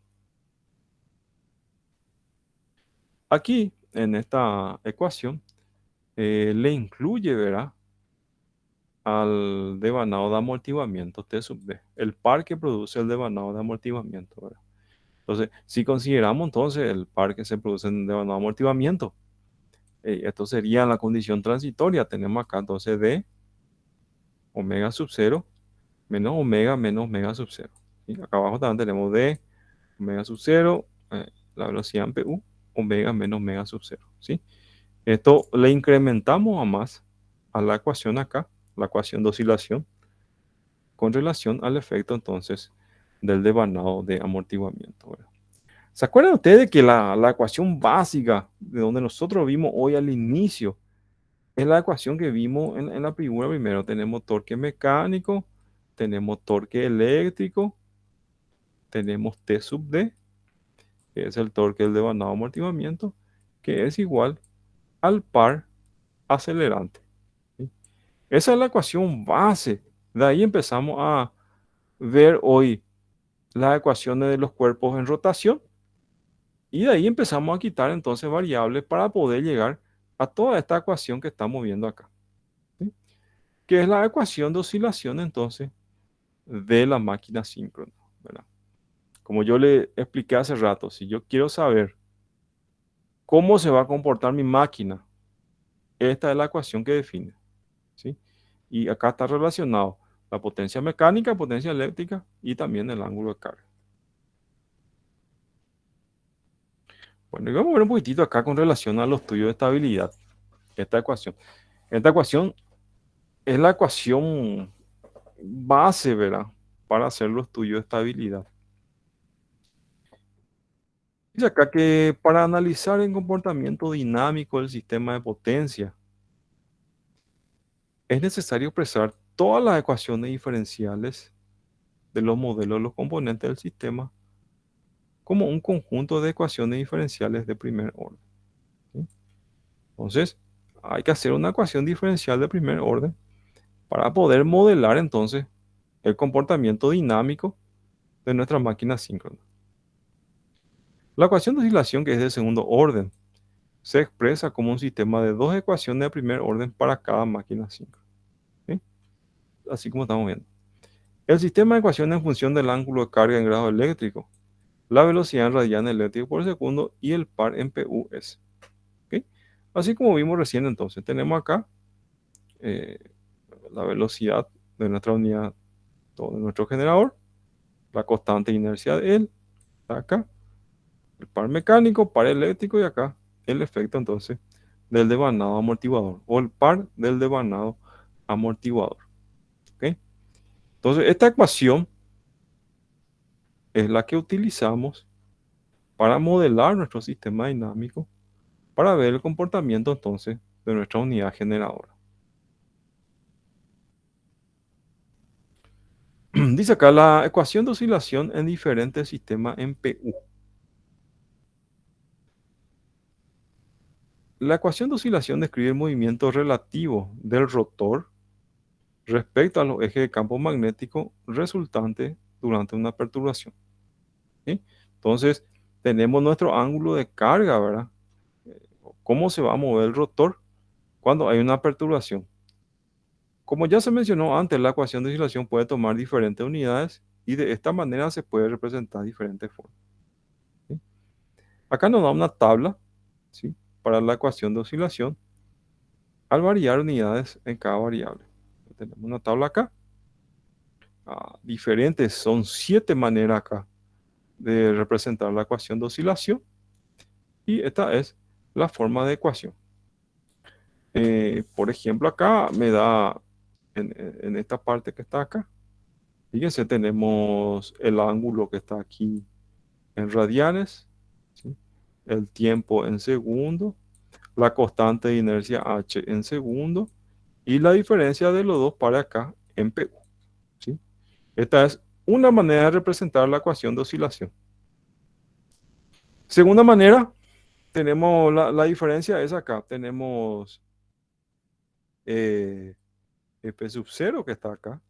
aquí en esta ecuación le incluye, ¿verdad? Al devanado de amortiguamiento T sub D, el par que produce el devanado de amortiguamiento, ¿verdad? Entonces, si consideramos entonces el par que se produce en devanado de amortiguamiento, esto sería la condición transitoria. Tenemos acá entonces D omega sub 0 menos omega sub 0. ¿Sí? Acá abajo también tenemos D omega sub 0, la velocidad en PU, omega menos omega sub 0. ¿Sí? Esto le incrementamos a más a la ecuación acá, la ecuación de oscilación, con relación al efecto entonces del devanado de amortiguamiento, ¿verdad? ¿Se acuerdan ustedes que la ecuación básica de donde nosotros vimos hoy al inicio es la ecuación que vimos en la figura primero? Tenemos torque mecánico, tenemos torque eléctrico, tenemos T sub D, que es el torque del devanado de amortiguamiento, que es igual al par acelerante. ¿Sí? Esa es la ecuación base. De ahí empezamos a ver hoy las ecuaciones de los cuerpos en rotación y de ahí empezamos a quitar entonces variables para poder llegar a toda esta ecuación que estamos viendo acá, ¿sí? Que es la ecuación de oscilación entonces de la máquina síncrona, ¿verdad? Como yo le expliqué hace rato, si yo quiero saber cómo se va a comportar mi máquina, esta es la ecuación que define, ¿sí? Y acá está relacionado la potencia mecánica, potencia eléctrica y también el ángulo de carga. Bueno, y vamos a ver un poquitito acá con relación a los estudios de estabilidad, esta ecuación. Esta ecuación es la ecuación base, ¿verdad? Para hacer los estudios de estabilidad. Dice acá que para analizar el comportamiento dinámico del sistema de potencia, es necesario expresar todas las ecuaciones diferenciales de los modelos de los componentes del sistema como un conjunto de ecuaciones diferenciales de primer orden. ¿Sí? Entonces, hay que hacer una ecuación diferencial de primer orden para poder modelar entonces el comportamiento dinámico de nuestra máquina síncrona. La ecuación de oscilación, que es de segundo orden, se expresa como un sistema de dos ecuaciones de primer orden para cada máquina síncrona. ¿Sí? Así como estamos viendo. El sistema de ecuaciones en función del ángulo de carga en grado eléctrico, la velocidad en radianes eléctricos por segundo y el par en PUS. ¿Ok? Así como vimos recién entonces, tenemos acá eh, la velocidad de nuestra unidad, de nuestro generador, la constante de inercia de él, acá, el par mecánico, par eléctrico y acá el efecto entonces del devanado amortiguador o el par del devanado amortiguador. ¿Ok? Entonces, esta ecuación es la que utilizamos para modelar nuestro sistema dinámico, para ver el comportamiento entonces de nuestra unidad generadora. Dice acá la ecuación de oscilación en diferentes sistemas en PU. La ecuación de oscilación describe el movimiento relativo del rotor respecto a los ejes de campo magnético resultante durante una perturbación. ¿Sí? Entonces, tenemos nuestro ángulo de carga, ¿verdad? ¿Cómo se va a mover el rotor cuando hay una perturbación? Como ya se mencionó antes, la ecuación de oscilación puede tomar diferentes unidades y de esta manera se puede representar diferentes formas. ¿Sí? Acá nos da una tabla, ¿sí? Para la ecuación de oscilación al variar unidades en cada variable. Tenemos una tabla acá, diferentes, son 7 maneras acá de representar la ecuación de oscilación y esta es la forma de ecuación. Por ejemplo, acá me da, en esta parte que está acá, fíjense, tenemos el ángulo que está aquí en radianes, ¿sí? El tiempo en segundo, la constante de inercia h en segundo y la diferencia de los dos para acá en PU, ¿sí? Esta es una manera de representar la ecuación de oscilación. Segunda manera, tenemos la diferencia es acá. Tenemos F sub 0 que está acá,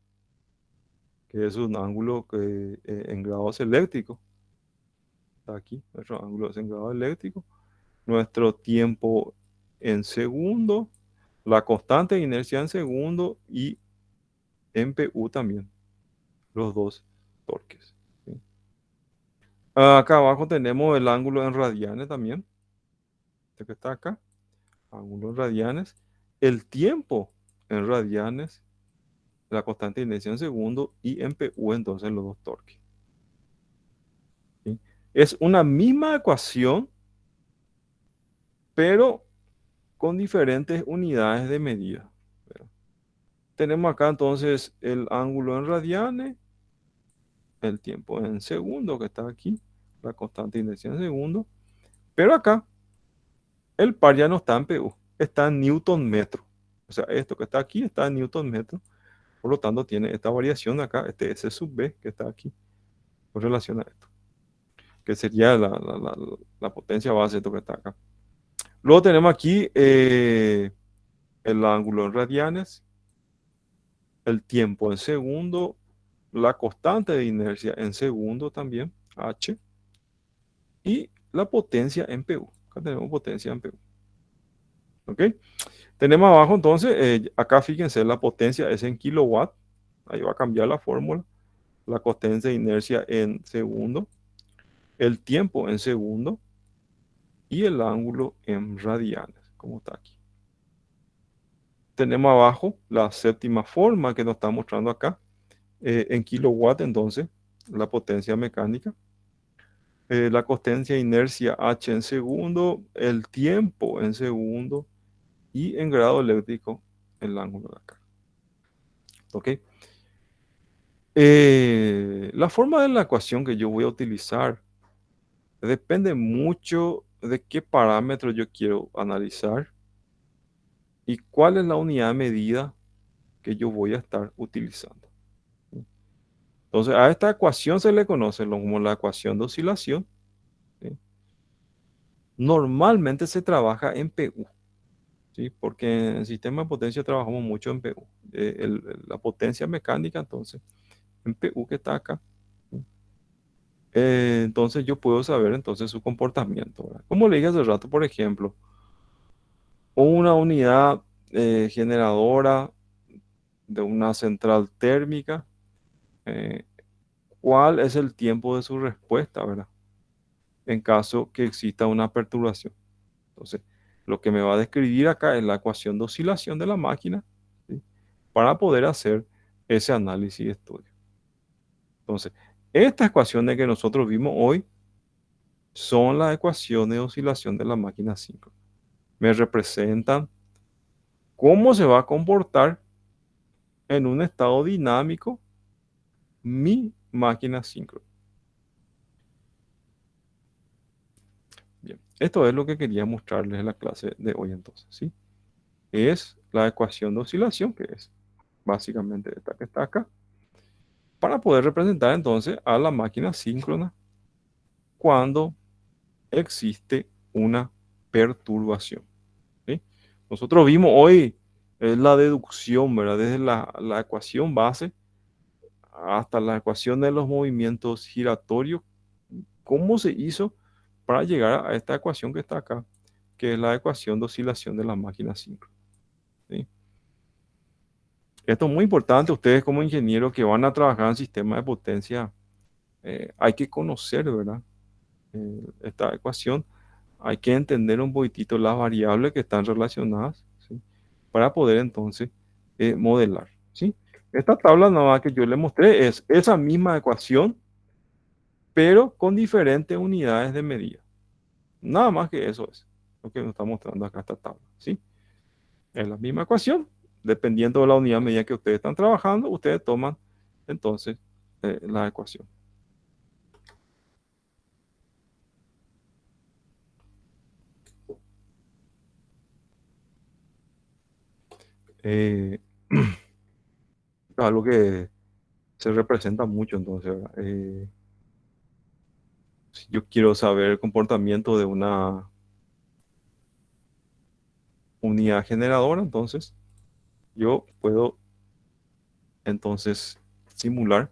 que es un ángulo que, en grados eléctricos. Está aquí, nuestro ángulo es en grados eléctricos. Nuestro tiempo en segundo, la constante de inercia en segundo y en PU también, los dos torques, ¿sí? Acá abajo tenemos el ángulo en radianes también, este que está acá, ángulo en radianes, el tiempo en radianes, la constante de inercia en segundo y en PU entonces los dos torques, ¿sí? Es una misma ecuación, pero con diferentes unidades de medida. Tenemos acá entonces el ángulo en radianes, el tiempo en segundo que está aquí, la constante de inercia en segundo, pero acá el par ya no está en PU, está en Newton metro. O sea, esto que está aquí está en Newton metro, por lo tanto tiene esta variación acá, este S sub B que está aquí, con relación a esto, que sería la potencia base de esto que está acá. Luego tenemos aquí el ángulo en radianes, el tiempo en segundo, la constante de inercia en segundo también, H, y la potencia en PU. Acá tenemos potencia en PU. ¿Ok? Tenemos abajo entonces, acá fíjense, la potencia es en kilowatt. Ahí va a cambiar la fórmula. La constante de inercia en segundo, el tiempo en segundo y el ángulo en radianes, como está aquí. Tenemos abajo la séptima forma que nos está mostrando acá, en kilowatt entonces, la potencia mecánica. La constante de inercia H en segundo, el tiempo en segundo y en grado eléctrico el ángulo de acá. ¿Ok? La forma de la ecuación que yo voy a utilizar depende mucho de qué parámetro yo quiero analizar y cuál es la unidad de medida que yo voy a estar utilizando. Entonces, a esta ecuación se le conoce como la ecuación de oscilación, ¿sí? Normalmente se trabaja en PU, ¿sí? Porque en el sistema de potencia trabajamos mucho en PU. La potencia mecánica, entonces, en PU que está acá. ¿Sí? Entonces yo puedo saber entonces su comportamiento, ¿verdad? Como le dije hace rato, por ejemplo, una unidad generadora de una central térmica, eh, ¿cuál es el tiempo de su respuesta, verdad? En caso que exista una perturbación. Entonces, lo que me va a describir acá es la ecuación de oscilación de la máquina, ¿sí? Para poder hacer ese análisis de estudio. Entonces, estas ecuaciones que nosotros vimos hoy son las ecuaciones de oscilación de la máquina síncrona. Me representan cómo se va a comportar en un estado dinámico mi máquina síncrona. Bien, esto es lo que quería mostrarles en la clase de hoy entonces, ¿sí? Es la ecuación de oscilación, que es básicamente esta que está acá, para poder representar entonces a la máquina síncrona cuando existe una perturbación, ¿sí? Nosotros vimos hoy la deducción, ¿verdad? Desde la ecuación base hasta la ecuación de los movimientos giratorios, cómo se hizo para llegar a esta ecuación que está acá, que es la ecuación de oscilación de la máquina síncrona, ¿sí? Esto es muy importante, ustedes como ingenieros que van a trabajar en sistemas de potencia, hay que conocer, ¿verdad? Esta ecuación, hay que entender un poquitito las variables que están relacionadas, ¿sí? para poder entonces modelar, ¿sí? Esta tabla nueva que yo le mostré es esa misma ecuación, pero con diferentes unidades de medida. Nada más que eso es lo que nos está mostrando acá esta tabla, ¿sí? Es la misma ecuación, dependiendo de la unidad de medida que ustedes están trabajando, ustedes toman entonces la ecuación. Eh, algo que se representa mucho entonces, ¿verdad? Si yo quiero saber el comportamiento de una unidad generadora, entonces yo puedo entonces simular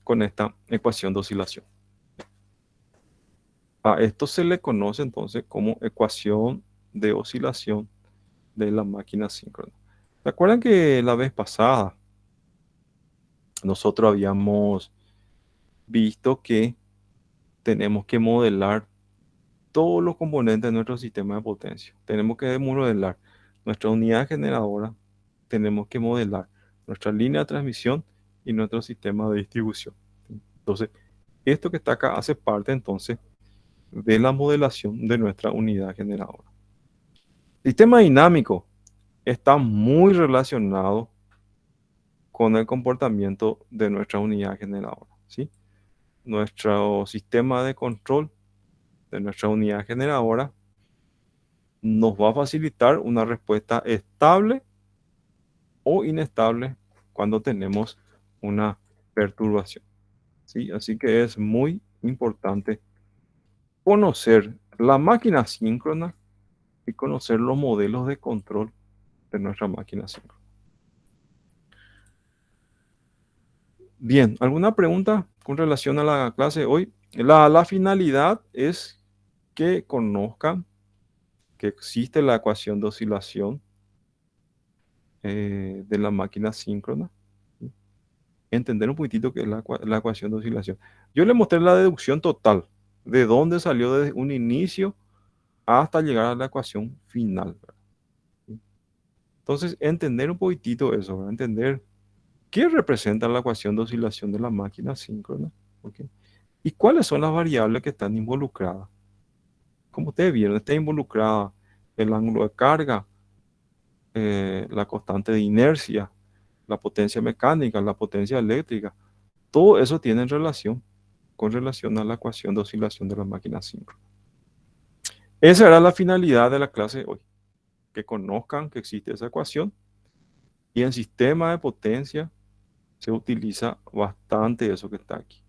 con esta ecuación de oscilación. A esto se le conoce entonces como ecuación de oscilación de la máquina síncrona. ¿Se acuerdan que la vez pasada nosotros habíamos visto que tenemos que modelar todos los componentes de nuestro sistema de potencia? Tenemos que modelar nuestra unidad generadora, tenemos que modelar nuestra línea de transmisión y nuestro sistema de distribución. Entonces, esto que está acá hace parte entonces de la modelación de nuestra unidad generadora. El sistema dinámico está muy relacionado con el comportamiento de nuestra unidad generadora, ¿sí? Nuestro sistema de control de nuestra unidad generadora nos va a facilitar una respuesta estable o inestable cuando tenemos una perturbación, ¿sí? Así que es muy importante conocer la máquina síncrona y conocer los modelos de control de nuestra máquina síncrona. Bien, ¿alguna pregunta con relación a la clase de hoy? La finalidad es que conozcan que existe la ecuación de oscilación de la máquina síncrona. ¿Sí? Entender un poquitito qué es la ecuación de oscilación. Yo le mostré la deducción total, de dónde salió desde un inicio hasta llegar a la ecuación final, ¿verdad? ¿Sí? Entonces, entender un poquitito eso, ¿verdad? Entender qué representa la ecuación de oscilación de la máquina síncrona, ¿ok? Y cuáles son las variables que están involucradas. Como ustedes vieron, está involucrada el ángulo de carga, la constante de inercia, la potencia mecánica, la potencia eléctrica. Todo eso tiene relación con relación a la ecuación de oscilación de la máquina síncrona. Esa era la finalidad de la clase de hoy, que conozcan que existe esa ecuación y en sistema de potencia se utiliza bastante eso que está aquí,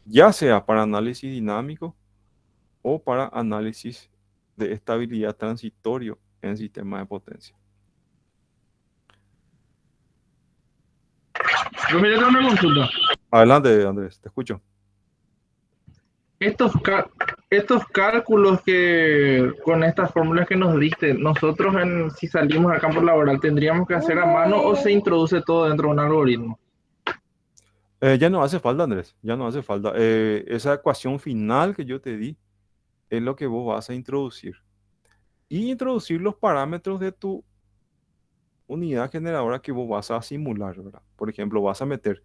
ya sea para análisis dinámico o para análisis de estabilidad transitorio en sistema de potencia. Yo me tengo una consulta. Adelante, Andrés, te escucho. Estos, estos cálculos que con estas fórmulas que nos diste, nosotros si salimos al campo laboral, ¿tendríamos que hacer a mano o se introduce todo dentro de un algoritmo? Ya no hace falta, Andrés, ya no hace falta. Esa ecuación final que yo te di es lo que vos vas a introducir. Y introducir los parámetros de tu unidad generadora que vos vas a simular, ¿verdad? Por ejemplo, vas a meter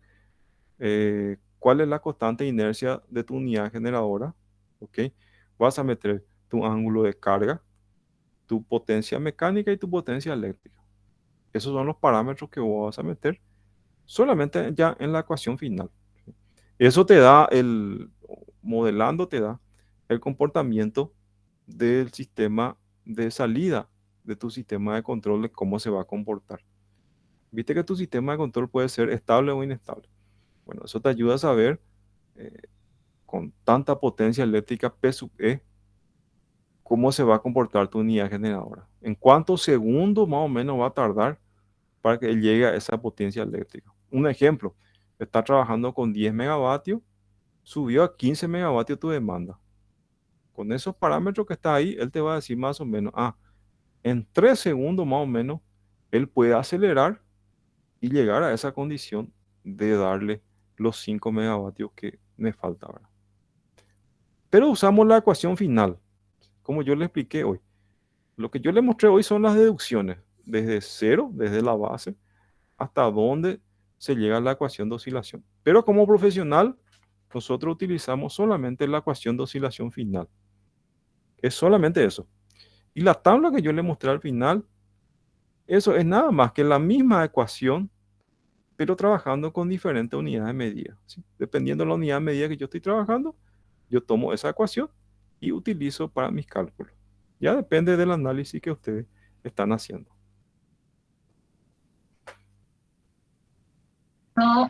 cuál es la constante de inercia de tu unidad generadora, ¿ok? Vas a meter tu ángulo de carga, tu potencia mecánica y tu potencia eléctrica. Esos son los parámetros que vos vas a meter solamente ya en la ecuación final. Eso te da modelando te da el comportamiento del sistema de salida de tu sistema de control de cómo se va a comportar. Viste que tu sistema de control puede ser estable o inestable. Bueno, eso te ayuda a saber eh, con tanta potencia eléctrica P sub E cómo se va a comportar tu unidad generadora. En cuántos segundos más o menos va a tardar para que llegue a esa potencia eléctrica. Un ejemplo, está trabajando con 10 megavatios, subió a 15 megavatios tu demanda. Con esos parámetros que está ahí, él te va a decir más o menos, en 3 segundos más o menos, él puede acelerar y llegar a esa condición de darle los 5 megavatios que me falta ahora. Pero usamos la ecuación final, como yo le expliqué hoy. Lo que yo le mostré hoy son las deducciones. desde cero, desde la base, hasta dónde se llega a la ecuación de oscilación. Pero como profesional, nosotros utilizamos solamente la ecuación de oscilación final. Es solamente eso. Y la tabla que yo le mostré al final, eso es nada más que la misma ecuación, pero trabajando con diferentes unidades de medida, ¿sí? Dependiendo de la unidad de medida que yo estoy trabajando, yo tomo esa ecuación y utilizo para mis cálculos. Ya depende del análisis que ustedes están haciendo. No.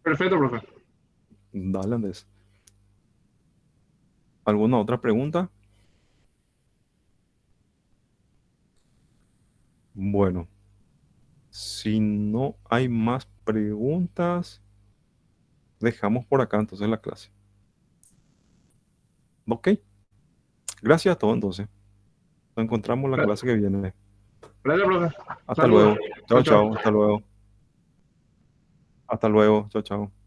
Perfecto, profe. Dale, Andrés. ¿Alguna otra pregunta? Bueno, si no hay más preguntas, dejamos por acá entonces la clase. Ok, gracias a todos entonces. Nos encontramos la clase que viene. Gracias, profe. Hasta Saludos. luego. Chao, Chao, chao. chao. Hasta luego. Hasta luego. Chao, chao.